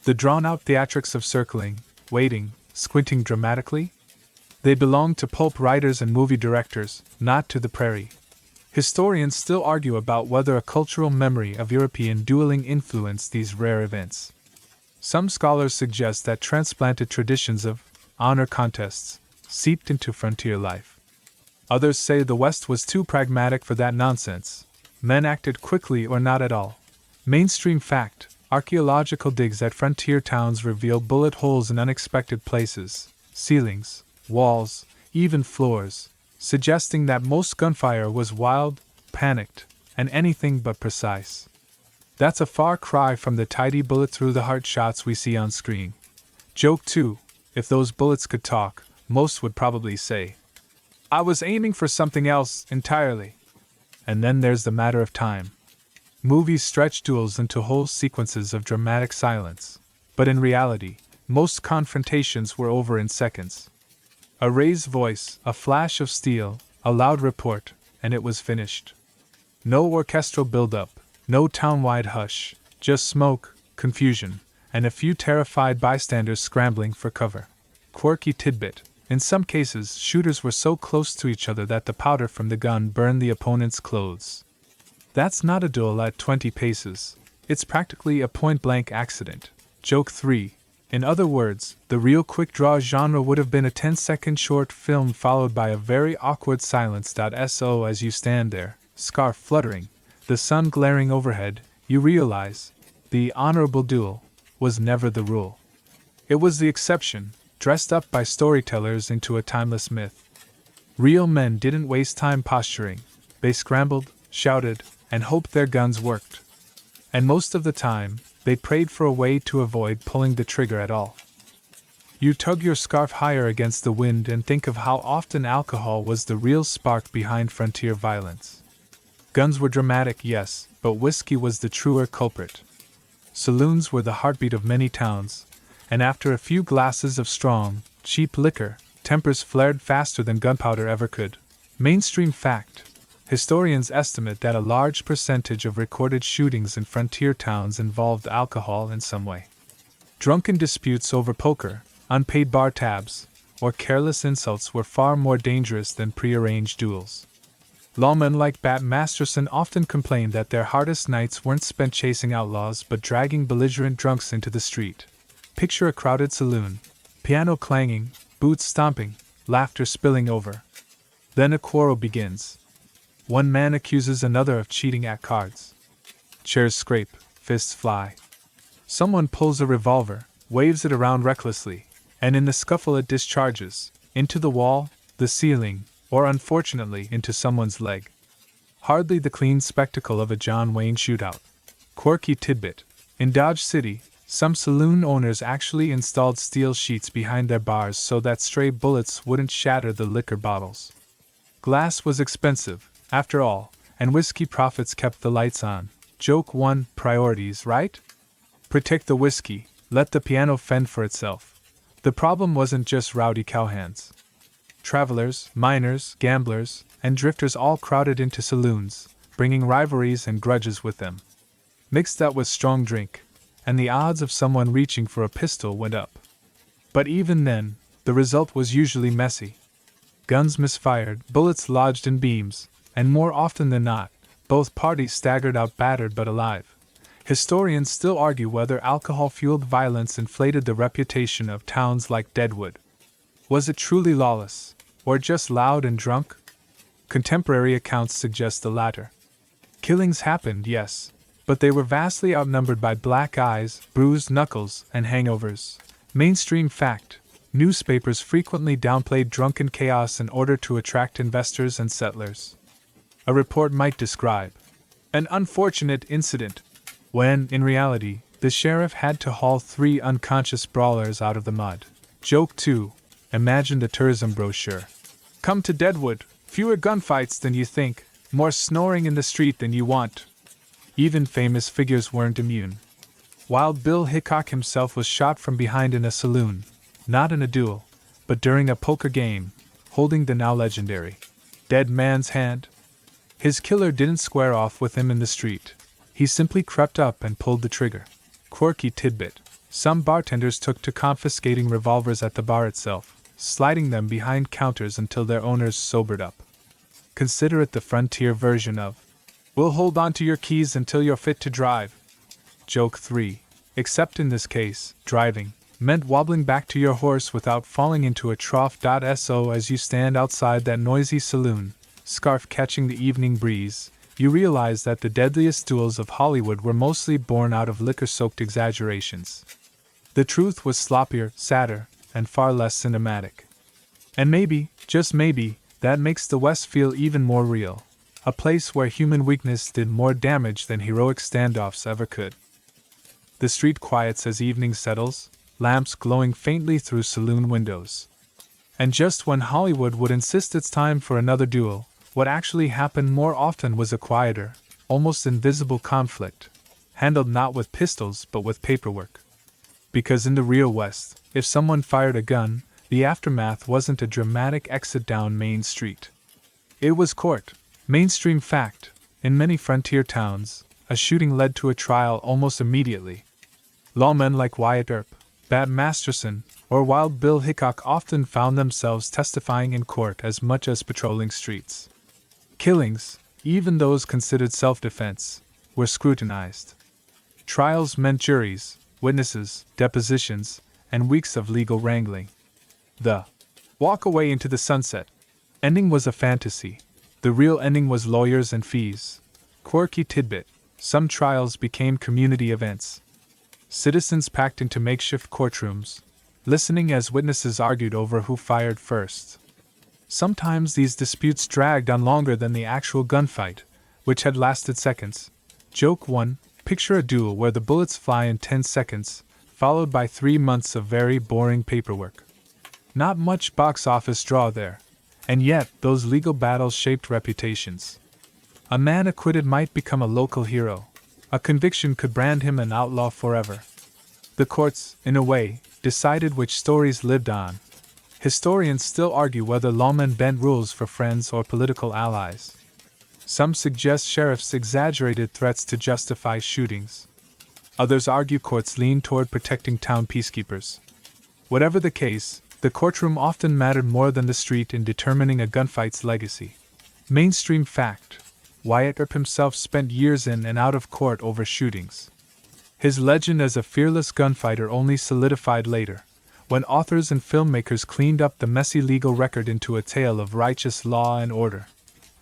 The drawn-out theatrics of circling, waiting, squinting dramatically? They belonged to pulp writers and movie directors, not to the prairie. Historians still argue about whether a cultural memory of European dueling influenced these rare events. Some scholars suggest that transplanted traditions of honor contests seeped into frontier life. Others say the West was too pragmatic for that nonsense. Men acted quickly or not at all. Mainstream fact: archaeological digs at frontier towns reveal bullet holes in unexpected places, ceilings, walls, even floors, suggesting that most gunfire was wild, panicked, and anything but precise. That's a far cry from the tidy bullet through the heart shots we see on screen. Joke 2: if those bullets could talk, most would probably say, "I was aiming for something else entirely." And then there's the matter of time. Movies stretch duels into whole sequences of dramatic silence, but in reality, most confrontations were over in seconds. A raised voice, a flash of steel, a loud report, and it was finished. No orchestral build-up, no town-wide hush, just smoke, confusion, and a few terrified bystanders scrambling for cover. Quirky tidbit: in some cases, shooters were so close to each other that the powder from the gun burned the opponent's clothes. That's not a duel at 20 paces. It's practically a point-blank accident. Joke 3: in other words, the real quick-draw genre would have been a 10-second short film followed by a very awkward silence. So as you stand there, scarf fluttering, the sun glaring overhead, you realize the honorable duel was never the rule. It was the exception, dressed up by storytellers into a timeless myth. Real men didn't waste time posturing. They scrambled, shouted, and hoped their guns worked. And most of the time, they prayed for a way to avoid pulling the trigger at all. You tug your scarf higher against the wind and think of how often alcohol was the real spark behind frontier violence. Guns were dramatic, yes, but whiskey was the truer culprit. Saloons were the heartbeat of many towns, and after a few glasses of strong, cheap liquor, tempers flared faster than gunpowder ever could. Mainstream fact: historians estimate that a large percentage of recorded shootings in frontier towns involved alcohol in some way. Drunken disputes over poker, unpaid bar tabs, or careless insults were far more dangerous than prearranged duels. Lawmen like Bat Masterson often complained that their hardest nights weren't spent chasing outlaws but dragging belligerent drunks into the street. Picture a crowded saloon, piano clanging, boots stomping, laughter spilling over. Then a quarrel begins. One man accuses another of cheating at cards. Chairs scrape, fists fly. Someone pulls a revolver, waves it around recklessly, and in the scuffle it discharges, into the wall, the ceiling, or unfortunately into someone's leg. Hardly the clean spectacle of a John Wayne shootout. Quirky tidbit: in Dodge City, some saloon owners actually installed steel sheets behind their bars so that stray bullets wouldn't shatter the liquor bottles. Glass was expensive, after all, and whiskey profits kept the lights on. Joke 1. Priorities, right? Protect the whiskey, let the piano fend for itself. The problem wasn't just rowdy cowhands. Travelers, miners, gamblers, and drifters all crowded into saloons, bringing rivalries and grudges with them. Mix that with strong drink, and the odds of someone reaching for a pistol went up. But even then, the result was usually messy. Guns misfired, bullets lodged in beams, and more often than not, both parties staggered out battered but alive. Historians still argue whether alcohol-fueled violence inflated the reputation of towns like Deadwood. Was it truly lawless, or just loud and drunk? Contemporary accounts suggest the latter. Killings happened, yes, but they were vastly outnumbered by black eyes, bruised knuckles, and hangovers. Mainstream fact: newspapers frequently downplayed drunken chaos in order to attract investors and settlers. A report might describe an unfortunate incident, when, in reality, the sheriff had to haul 3 unconscious brawlers out of the mud. Joke 2. Imagine the tourism brochure. Come to Deadwood, fewer gunfights than you think, more snoring in the street than you want. Even famous figures weren't immune. Wild Bill Hickok himself was shot from behind in a saloon, not in a duel, but during a poker game, holding the now legendary dead man's hand. His killer didn't square off with him in the street. He simply crept up and pulled the trigger. Quirky tidbit: some bartenders took to confiscating revolvers at the bar itself, sliding them behind counters until their owners sobered up. Consider it the frontier version of, "We'll hold on to your keys until you're fit to drive." Joke 3. Except in this case, driving meant wobbling back to your horse without falling into a trough. So as you stand outside that noisy saloon, scarf catching the evening breeze, you realize that the deadliest duels of Hollywood were mostly born out of liquor-soaked exaggerations. The truth was sloppier, sadder, and far less cinematic. And maybe, just maybe, that makes the West feel even more real, a place where human weakness did more damage than heroic standoffs ever could. The street quiets as evening settles, lamps glowing faintly through saloon windows. And just when Hollywood would insist it's time for another duel, what actually happened more often was a quieter, almost invisible conflict, handled not with pistols but with paperwork. Because in the real West, if someone fired a gun, the aftermath wasn't a dramatic exit down Main Street. It was court. Mainstream fact: in many frontier towns, a shooting led to a trial almost immediately. Lawmen like Wyatt Earp, Bat Masterson, or Wild Bill Hickok often found themselves testifying in court as much as patrolling streets. Killings, even those considered self-defense, were scrutinized. Trials meant juries, witnesses, depositions, and weeks of legal wrangling. The walk away into the sunset ending was a fantasy. The real ending was lawyers and fees. Quirky tidbit: some trials became community events. Citizens packed into makeshift courtrooms, listening as witnesses argued over who fired first. Sometimes these disputes dragged on longer than the actual gunfight, which had lasted seconds. Joke 1. Picture a duel where the bullets fly in 10 seconds, followed by 3 months of very boring paperwork. Not much box office draw there, and yet those legal battles shaped reputations. A man acquitted might become a local hero. A conviction could brand him an outlaw forever. The courts, in a way, decided which stories lived on. Historians still argue whether lawmen bent rules for friends or political allies. Some suggest sheriffs exaggerated threats to justify shootings. Others argue courts leaned toward protecting town peacekeepers. Whatever the case, the courtroom often mattered more than the street in determining a gunfight's legacy. Mainstream fact: Wyatt Earp himself spent years in and out of court over shootings. His legend as a fearless gunfighter only solidified later, when authors and filmmakers cleaned up the messy legal record into a tale of righteous law and order.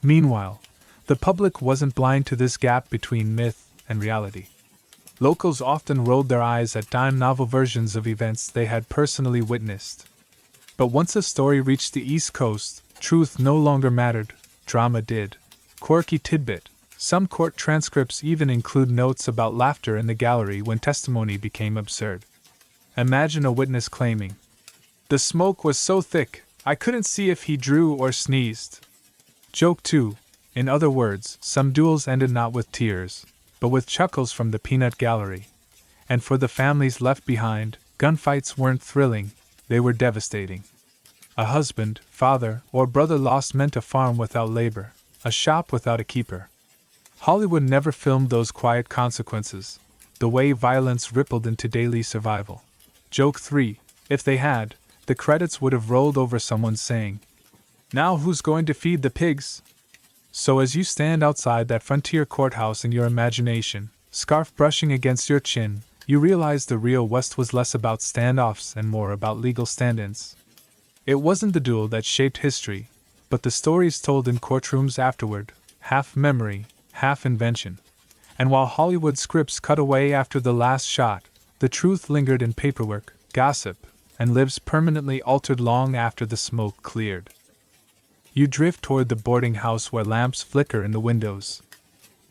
Meanwhile, the public wasn't blind to this gap between myth and reality. Locals often rolled their eyes at dime novel versions of events they had personally witnessed. But once a story reached the East Coast, truth no longer mattered, drama did. Quirky tidbit: some court transcripts even include notes about laughter in the gallery when testimony became absurd. Imagine a witness claiming, "The smoke was so thick, I couldn't see if he drew or sneezed." Joke 2. In other words, some duels ended not with tears, but with chuckles from the peanut gallery. And for the families left behind, gunfights weren't thrilling, they were devastating. A husband, father, or brother lost meant a farm without labor, a shop without a keeper. Hollywood never filmed those quiet consequences, the way violence rippled into daily survival. Joke 3. If they had, the credits would have rolled over someone saying, "Now who's going to feed the pigs?" So as you stand outside that frontier courthouse in your imagination, scarf brushing against your chin, you realize the real West was less about standoffs and more about legal stand-ins. It wasn't the duel that shaped history, but the stories told in courtrooms afterward, half memory, half invention. And while Hollywood scripts cut away after the last shot, the truth lingered in paperwork, gossip, and lives permanently altered long after the smoke cleared. You drift toward the boarding house where lamps flicker in the windows.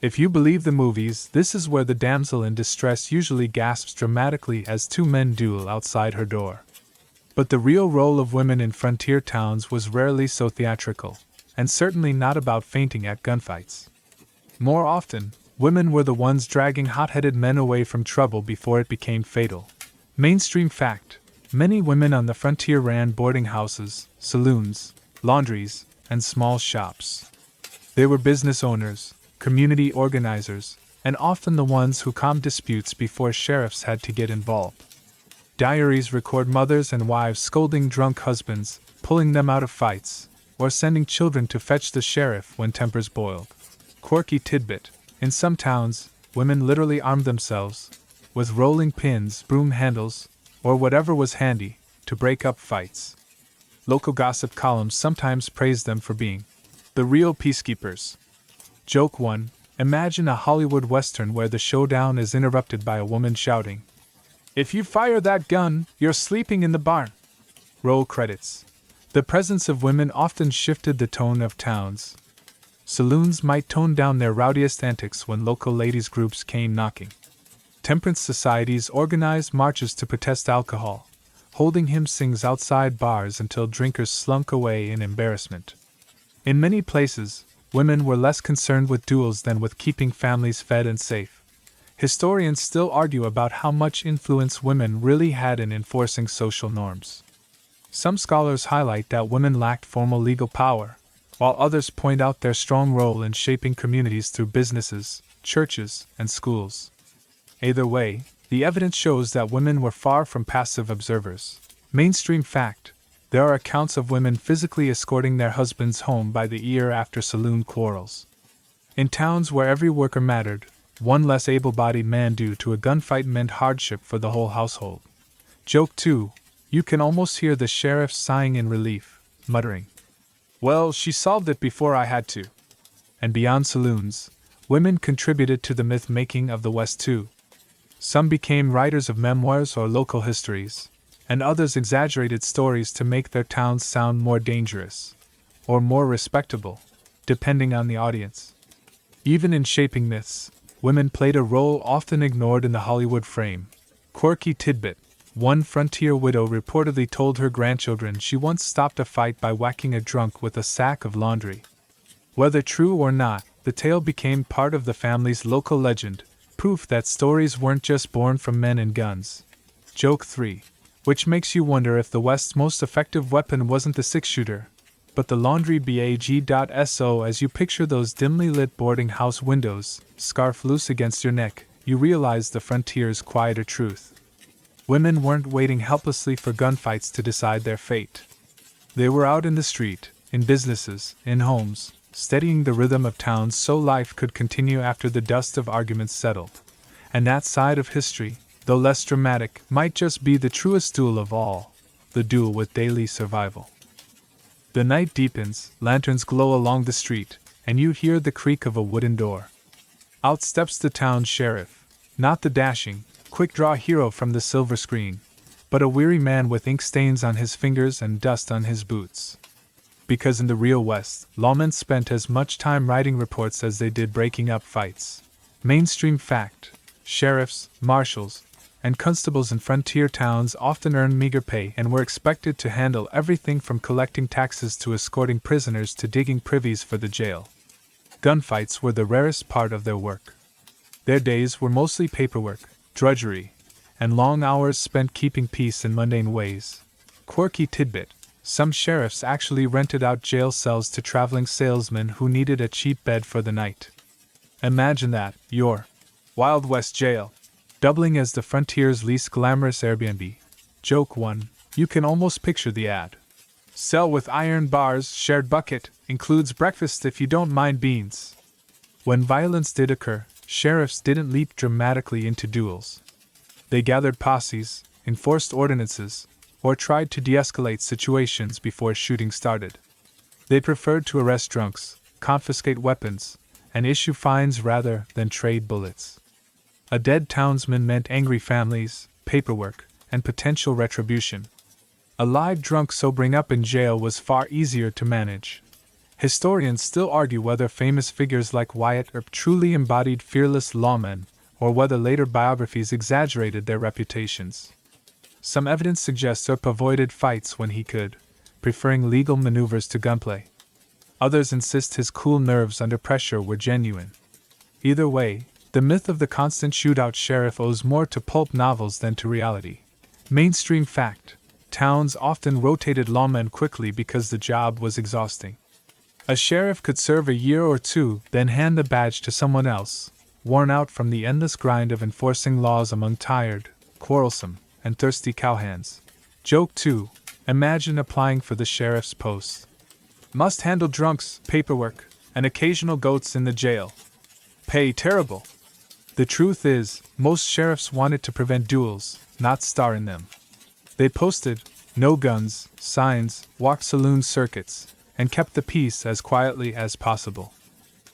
If you believe the movies, this is where the damsel in distress usually gasps dramatically as two men duel outside her door. But the real role of women in frontier towns was rarely so theatrical, and certainly not about fainting at gunfights. More often, women were the ones dragging hot-headed men away from trouble before it became fatal. Mainstream fact: many women on the frontier ran boarding houses, saloons, laundries, and small shops. They were business owners, community organizers, and often the ones who calmed disputes before sheriffs had to get involved. Diaries record mothers and wives scolding drunk husbands, pulling them out of fights, or sending children to fetch the sheriff when tempers boiled. Quirky tidbit: in some towns, women literally armed themselves with rolling pins, broom handles, or whatever was handy, to break up fights. Local gossip columns sometimes praised them for being the real peacekeepers. Joke 1. Imagine a Hollywood Western where the showdown is interrupted by a woman shouting, "If you fire that gun, you're sleeping in the barn." Roll credits. The presence of women often shifted the tone of towns. Saloons might tone down their rowdiest antics when local ladies' groups came knocking. Temperance societies organized marches to protest alcohol, holding hymn-sings outside bars until drinkers slunk away in embarrassment. In many places, women were less concerned with duels than with keeping families fed and safe. Historians still argue about how much influence women really had in enforcing social norms. Some scholars highlight that women lacked formal legal power, while others point out their strong role in shaping communities through businesses, churches, and schools. Either way, the evidence shows that women were far from passive observers. Mainstream fact: there are accounts of women physically escorting their husbands home by the ear after saloon quarrels. In towns where every worker mattered, one less able-bodied man due to a gunfight meant hardship for the whole household. Joke 2. You can almost hear the sheriff sighing in relief, muttering, "Well, she solved it before I had to." And beyond saloons, women contributed to the myth-making of the West too. Some became writers of memoirs or local histories, and others exaggerated stories to make their towns sound more dangerous, or more respectable, depending on the audience. Even in shaping myths, women played a role often ignored in the Hollywood frame. Quirky tidbit: one frontier widow reportedly told her grandchildren she once stopped a fight by whacking a drunk with a sack of laundry. Whether true or not, the tale became part of the family's local legend, proof that stories weren't just born from men and guns. Joke 3. Which makes you wonder if the West's most effective weapon wasn't the six-shooter, but the laundry bag.so. As you picture those dimly lit boarding house windows, scarf loose against your neck, you realize the frontier's quieter truth. Women weren't waiting helplessly for gunfights to decide their fate. They were out in the street, in businesses, in homes, steadying the rhythm of towns so life could continue after the dust of arguments settled. And that side of history, though less dramatic, might just be the truest duel of all, the duel with daily survival. The night deepens, lanterns glow along the street, and you hear the creak of a wooden door. Out steps the town sheriff, not the dashing, quick-draw hero from the silver screen, but a weary man with ink stains on his fingers and dust on his boots. Because in the real West, lawmen spent as much time writing reports as they did breaking up fights. Mainstream fact: sheriffs, marshals, and constables in frontier towns often earned meager pay and were expected to handle everything from collecting taxes to escorting prisoners to digging privies for the jail. Gunfights were the rarest part of their work. Their days were mostly paperwork, drudgery, and long hours spent keeping peace in mundane ways. Quirky tidbit: some sheriffs actually rented out jail cells to traveling salesmen who needed a cheap bed for the night. Imagine that, your Wild West jail, doubling as the frontier's least glamorous Airbnb. Joke 1. You can almost picture the ad. Cell with iron bars, shared bucket, includes breakfast if you don't mind beans. When violence did occur, sheriffs didn't leap dramatically into duels. They gathered posses, enforced ordinances, or tried to de-escalate situations before shooting started. They preferred to arrest drunks, confiscate weapons, and issue fines rather than trade bullets. A dead townsman meant angry families, paperwork, and potential retribution. A live drunk sobering up in jail was far easier to manage. Historians still argue whether famous figures like Wyatt Earp truly embodied fearless lawmen, or whether later biographies exaggerated their reputations. Some evidence suggests Earp avoided fights when he could, preferring legal maneuvers to gunplay. Others insist his cool nerves under pressure were genuine. Either way, the myth of the constant shootout sheriff owes more to pulp novels than to reality. Mainstream fact: towns often rotated lawmen quickly because the job was exhausting. A sheriff could serve a year or two, then hand the badge to someone else, worn out from the endless grind of enforcing laws among tired, quarrelsome, and thirsty cowhands. Joke 2. Imagine applying for the sheriff's post. Must handle drunks, paperwork, and occasional goats in the jail. Pay terrible. The truth is, most sheriffs wanted to prevent duels, not star in them. They posted "no guns" signs, walked saloon circuits, and kept the peace as quietly as possible.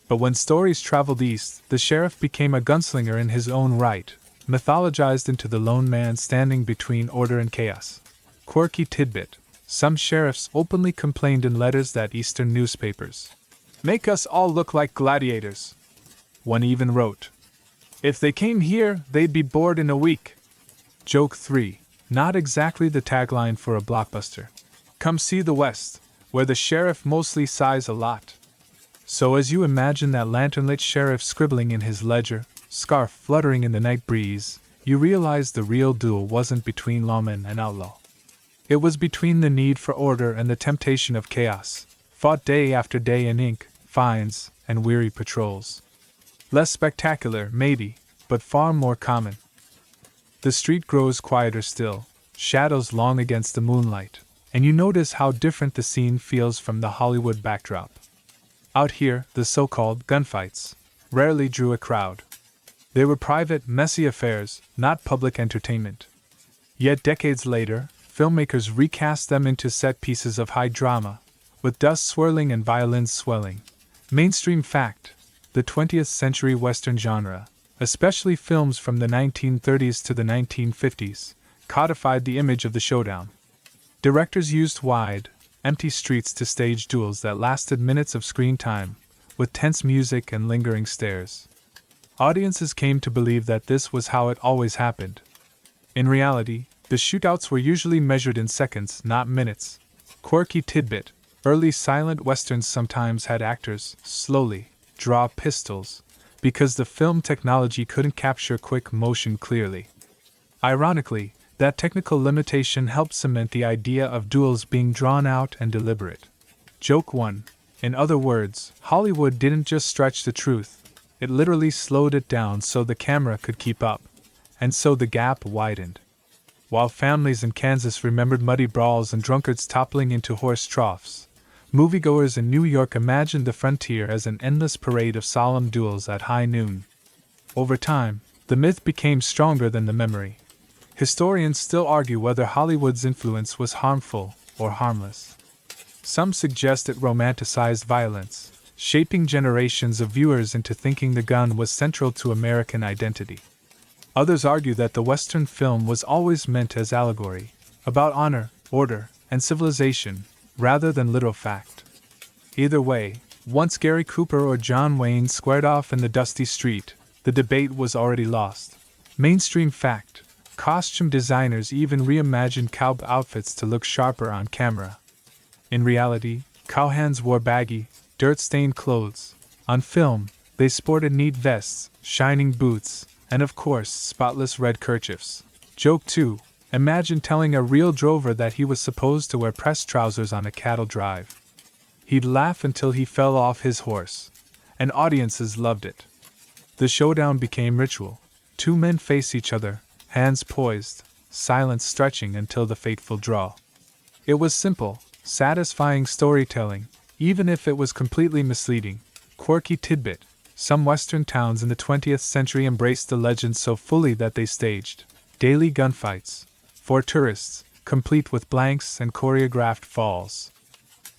But when stories traveled east, the sheriff became a gunslinger in his own right, mythologized into the lone man standing between order and chaos. Quirky tidbit: some sheriffs openly complained in letters that Eastern newspapers make us all look like gladiators. One even wrote, "If they came here, they'd be bored in a week." Joke 3. Not exactly the tagline for a blockbuster. Come see the West, where the sheriff mostly sighs a lot. So as you imagine that lantern-lit sheriff scribbling in his ledger, scarf fluttering in the night breeze, you realize the real duel wasn't between lawman and outlaw. It was between the need for order and the temptation of chaos, fought day after day in ink, fines, and weary patrols. Less spectacular, maybe, but far more common. The street grows quieter still, shadows long against the moonlight, and you notice how different the scene feels from the Hollywood backdrop. Out here, the so-called gunfights rarely drew a crowd. They were private, messy affairs, not public entertainment. Yet decades later, filmmakers recast them into set pieces of high drama, with dust swirling and violins swelling. Mainstream fact: the 20th century Western genre, especially films from the 1930s to the 1950s, codified the image of the showdown. Directors used wide, empty streets to stage duels that lasted minutes of screen time, with tense music and lingering stares. Audiences came to believe that this was how it always happened. In reality, the shootouts were usually measured in seconds, not minutes. Quirky tidbit: early silent westerns sometimes had actors slowly draw pistols, because the film technology couldn't capture quick motion clearly. Ironically, that technical limitation helped cement the idea of duels being drawn out and deliberate. Joke 1. In other words, Hollywood didn't just stretch the truth, it literally slowed it down so the camera could keep up, and so the gap widened. While families in Kansas remembered muddy brawls and drunkards toppling into horse troughs, moviegoers in New York imagined the frontier as an endless parade of solemn duels at high noon. Over time, the myth became stronger than the memory. Historians still argue whether Hollywood's influence was harmful or harmless. Some suggest it romanticized violence, shaping generations of viewers into thinking the gun was central to American identity. Others argue that the Western film was always meant as allegory, about honor, order, and civilization, rather than literal fact. Either way, once Gary Cooper or John Wayne squared off in the dusty street, the debate was already lost. Mainstream fact: costume designers even reimagined cowboy outfits to look sharper on camera. In reality, cowhands wore baggy, dirt-stained clothes. On film, They sported neat vests, shining boots, and of course, spotless red kerchiefs. Joke 2. Imagine telling a real drover that he was supposed to wear pressed trousers on a cattle drive. He'd laugh until he fell off his horse, and audiences loved it. The showdown became ritual. Two men face each other, hands poised, silence stretching until the fateful draw. It was simple, satisfying storytelling, even if it was completely misleading. Quirky tidbit: some Western towns in the 20th century embraced the legend so fully that they staged daily gunfights for tourists, complete with blanks and choreographed falls.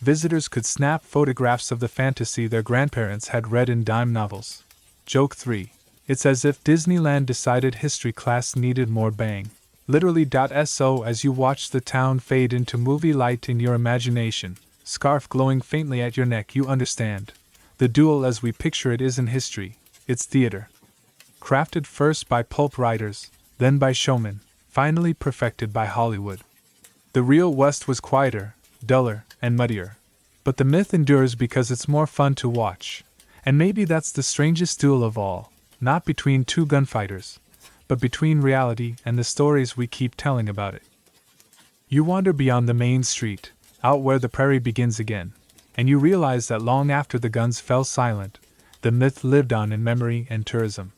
Visitors could snap photographs of the fantasy their grandparents had read in dime novels. Joke 3. It's as if Disneyland decided history class needed more bang. Literally. So as you watch the town fade into movie light in your imagination, scarf glowing faintly at your neck, you understand. The duel as we picture it isn't history, it's theater. Crafted first by pulp writers, then by showmen, finally perfected by Hollywood. The real West was quieter, duller, and muddier. But the myth endures because it's more fun to watch. And maybe that's the strangest duel of all, not between two gunfighters, but between reality and the stories we keep telling about it. You wander beyond the main street, out where the prairie begins again, and you realize that long after the guns fell silent, the myth lived on in memory and tourism.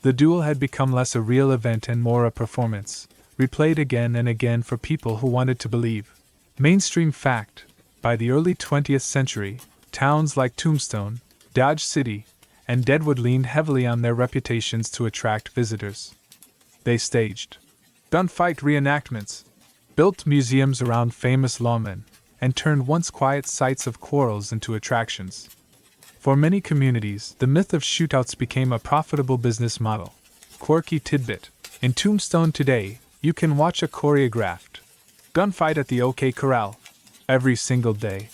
The duel had become less a real event and more a performance, replayed again and again for people who wanted to believe. Mainstream fact: by the early 20th century, towns like Tombstone, Dodge City, and Deadwood leaned heavily on their reputations to attract visitors. They staged gunfight reenactments, built museums around famous lawmen, and turned once quiet sites of quarrels into attractions. For many communities, the myth of shootouts became a profitable business model. Quirky tidbit: in Tombstone today, you can watch a choreographed gunfight at the OK Corral every single day.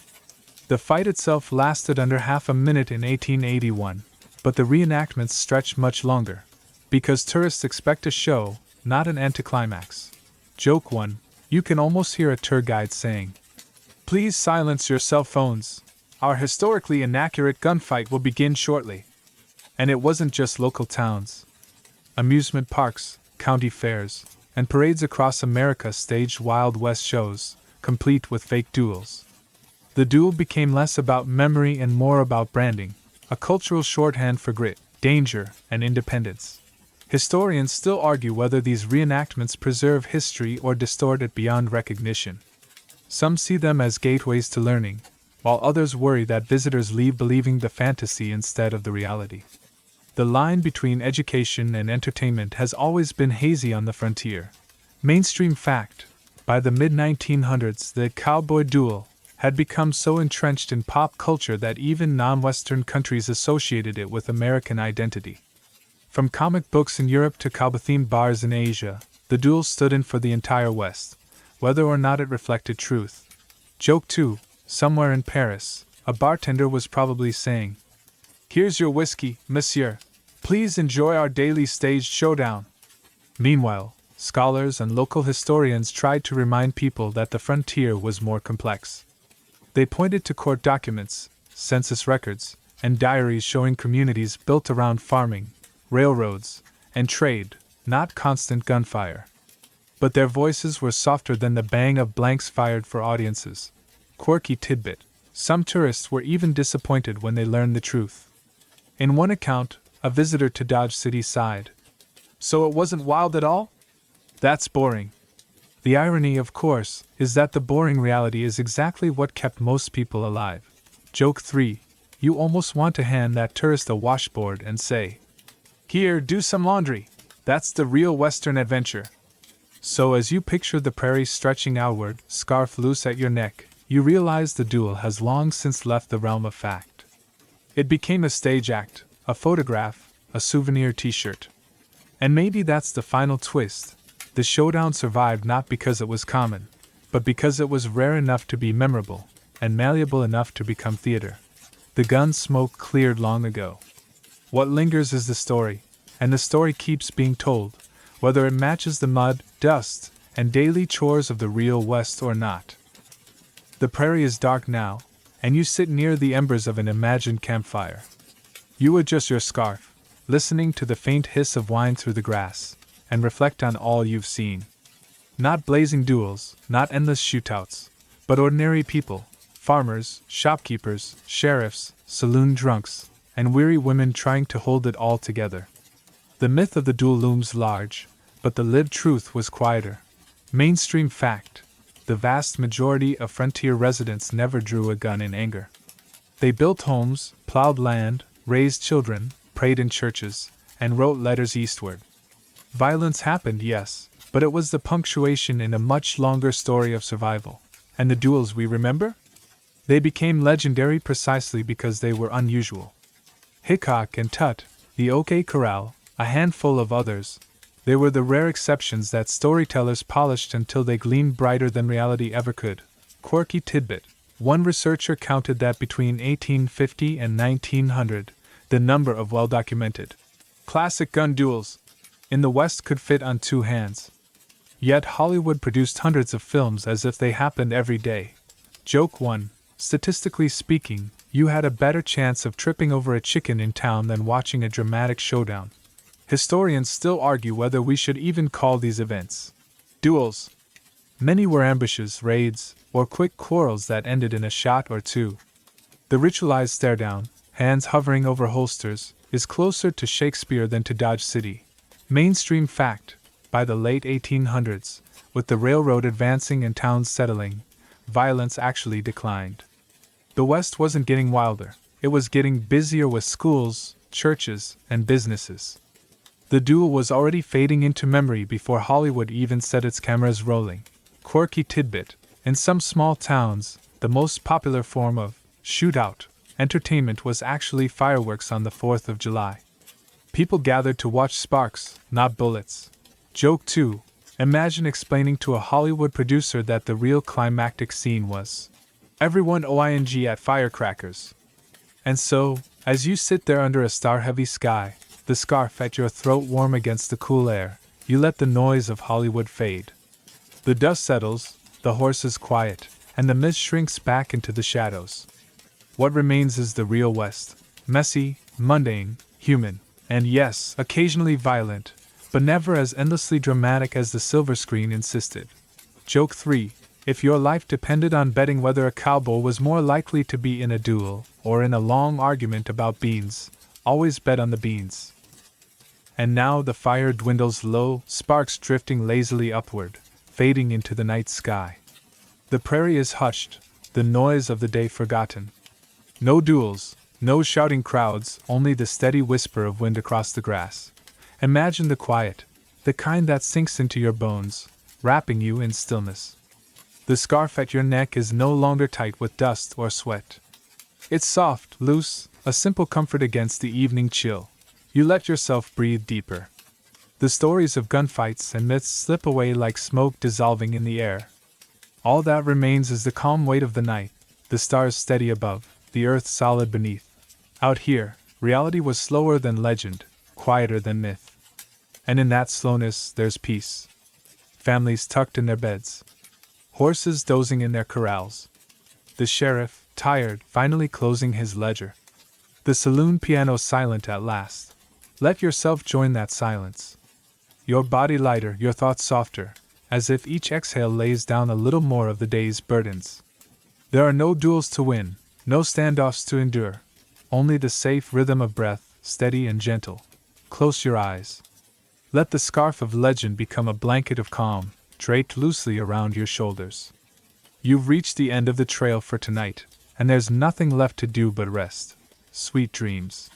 The fight itself lasted under half a minute in 1881, but the reenactments stretched much longer, because tourists expect a show, not an anticlimax. Joke 1. You can almost hear a tour guide saying, "Please silence your cell phones. Our historically inaccurate gunfight will begin shortly." And it wasn't just local towns. Amusement parks, county fairs, and parades across America staged Wild West shows, complete with fake duels. The duel became less about memory and more about branding, a cultural shorthand for grit, danger, and independence. Historians still argue whether these reenactments preserve history or distort it beyond recognition. Some see them as gateways to learning, while others worry that visitors leave believing the fantasy instead of the reality. The line between education and entertainment has always been hazy on the frontier. Mainstream fact: by the mid-1900s, the cowboy duel had become so entrenched in pop culture that even non-Western countries associated it with American identity. From comic books in Europe to cowboy-themed bars in Asia, the duel stood in for the entire West, whether or not it reflected truth. Joke 2. Somewhere in Paris, a bartender was probably saying, "Here's your whiskey, monsieur. Please enjoy our daily staged showdown." Meanwhile, scholars and local historians tried to remind people that the frontier was more complex. They pointed to court documents, census records, and diaries showing communities built around farming, railroads, and trade, not constant gunfire. But their voices were softer than the bang of blanks fired for audiences. Quirky tidbit: some tourists were even disappointed when they learned the truth. In one account, a visitor to Dodge City sighed, "So it wasn't wild at all? That's boring." The irony, of course, is that the boring reality is exactly what kept most people alive. Joke 3. You almost want to hand that tourist a washboard and say, "Here, do some laundry. That's the real Western adventure." So as you picture the prairie stretching outward, scarf loose at your neck, you realize the duel has long since left the realm of fact. It became a stage act, a photograph, a souvenir t-shirt. And maybe that's the final twist. The showdown survived not because it was common, but because it was rare enough to be memorable, and malleable enough to become theater. The gun smoke cleared long ago. What lingers is the story, and the story keeps being told, whether it matches the mud, dust, and daily chores of the real West or not. The prairie is dark now, and you sit near the embers of an imagined campfire. You adjust your scarf, listening to the faint hiss of wine through the grass, and reflect on all you've seen. Not blazing duels, not endless shootouts, but ordinary people, farmers, shopkeepers, sheriffs, saloon drunks, and weary women trying to hold it all together. The myth of the duel looms large, but the lived truth was quieter. Mainstream fact: the vast majority of frontier residents never drew a gun in anger. They built homes, plowed land, raised children, prayed in churches, and wrote letters eastward. Violence happened, yes, but it was the punctuation in a much longer story of survival. And the duels we remember? They became legendary precisely because they were unusual. Hickok and Tut, the OK Corral, a handful of others, they were the rare exceptions that storytellers polished until they gleamed brighter than reality ever could. Quirky tidbit: one researcher counted that between 1850 and 1900, the number of well-documented classic gun duels in the West could fit on two hands. Yet Hollywood produced hundreds of films as if they happened every day. Joke 1: statistically speaking, you had a better chance of tripping over a chicken in town than watching a dramatic showdown. Historians still argue whether we should even call these events duels. Many were ambushes, raids, or quick quarrels that ended in a shot or two. The ritualized stare-down, hands hovering over holsters, is closer to Shakespeare than to Dodge City. Mainstream fact: by the late 1800s, with the railroad advancing and towns settling, violence actually declined. The West wasn't getting wilder, it was getting busier with schools, churches, and businesses. The duel was already fading into memory before Hollywood even set its cameras rolling. Quirky tidbit: in some small towns, the most popular form of shootout entertainment was actually fireworks on the 4th of July. People gathered to watch sparks, not bullets. Joke 2: imagine explaining to a Hollywood producer that the real climactic scene was everyone OING at firecrackers. And so, as you sit there under a star-heavy sky, the scarf at your throat warm against the cool air, you let the noise of Hollywood fade. The dust settles, the horses quiet, and the mist shrinks back into the shadows. What remains is the real West, messy, mundane, human, and yes, occasionally violent, but never as endlessly dramatic as the silver screen insisted. Joke 3: if your life depended on betting whether a cowboy was more likely to be in a duel or in a long argument about beans, always bet on the beans. And now the fire dwindles low, sparks drifting lazily upward, fading into the night sky. The prairie is hushed, the noise of the day forgotten. No duels, no shouting crowds, only the steady whisper of wind across the grass. Imagine the quiet, the kind that sinks into your bones, wrapping you in stillness. The scarf at your neck is no longer tight with dust or sweat. It's soft, loose, a simple comfort against the evening chill. You let yourself breathe deeper. The stories of gunfights and myths slip away like smoke dissolving in the air. All that remains is the calm weight of the night, the stars steady above, the earth solid beneath. Out here, reality was slower than legend, quieter than myth. And in that slowness, there's peace. Families tucked in their beds. Horses dozing in their corrals. The sheriff, tired, finally closing his ledger. The saloon piano silent at last. Let yourself join that silence. Your body lighter, your thoughts softer, as if each exhale lays down a little more of the day's burdens. There are no duels to win, no standoffs to endure, only the safe rhythm of breath, steady and gentle. Close your eyes. Let the scarf of legend become a blanket of calm, draped loosely around your shoulders. You've reached the end of the trail for tonight, and there's nothing left to do but rest. Sweet dreams.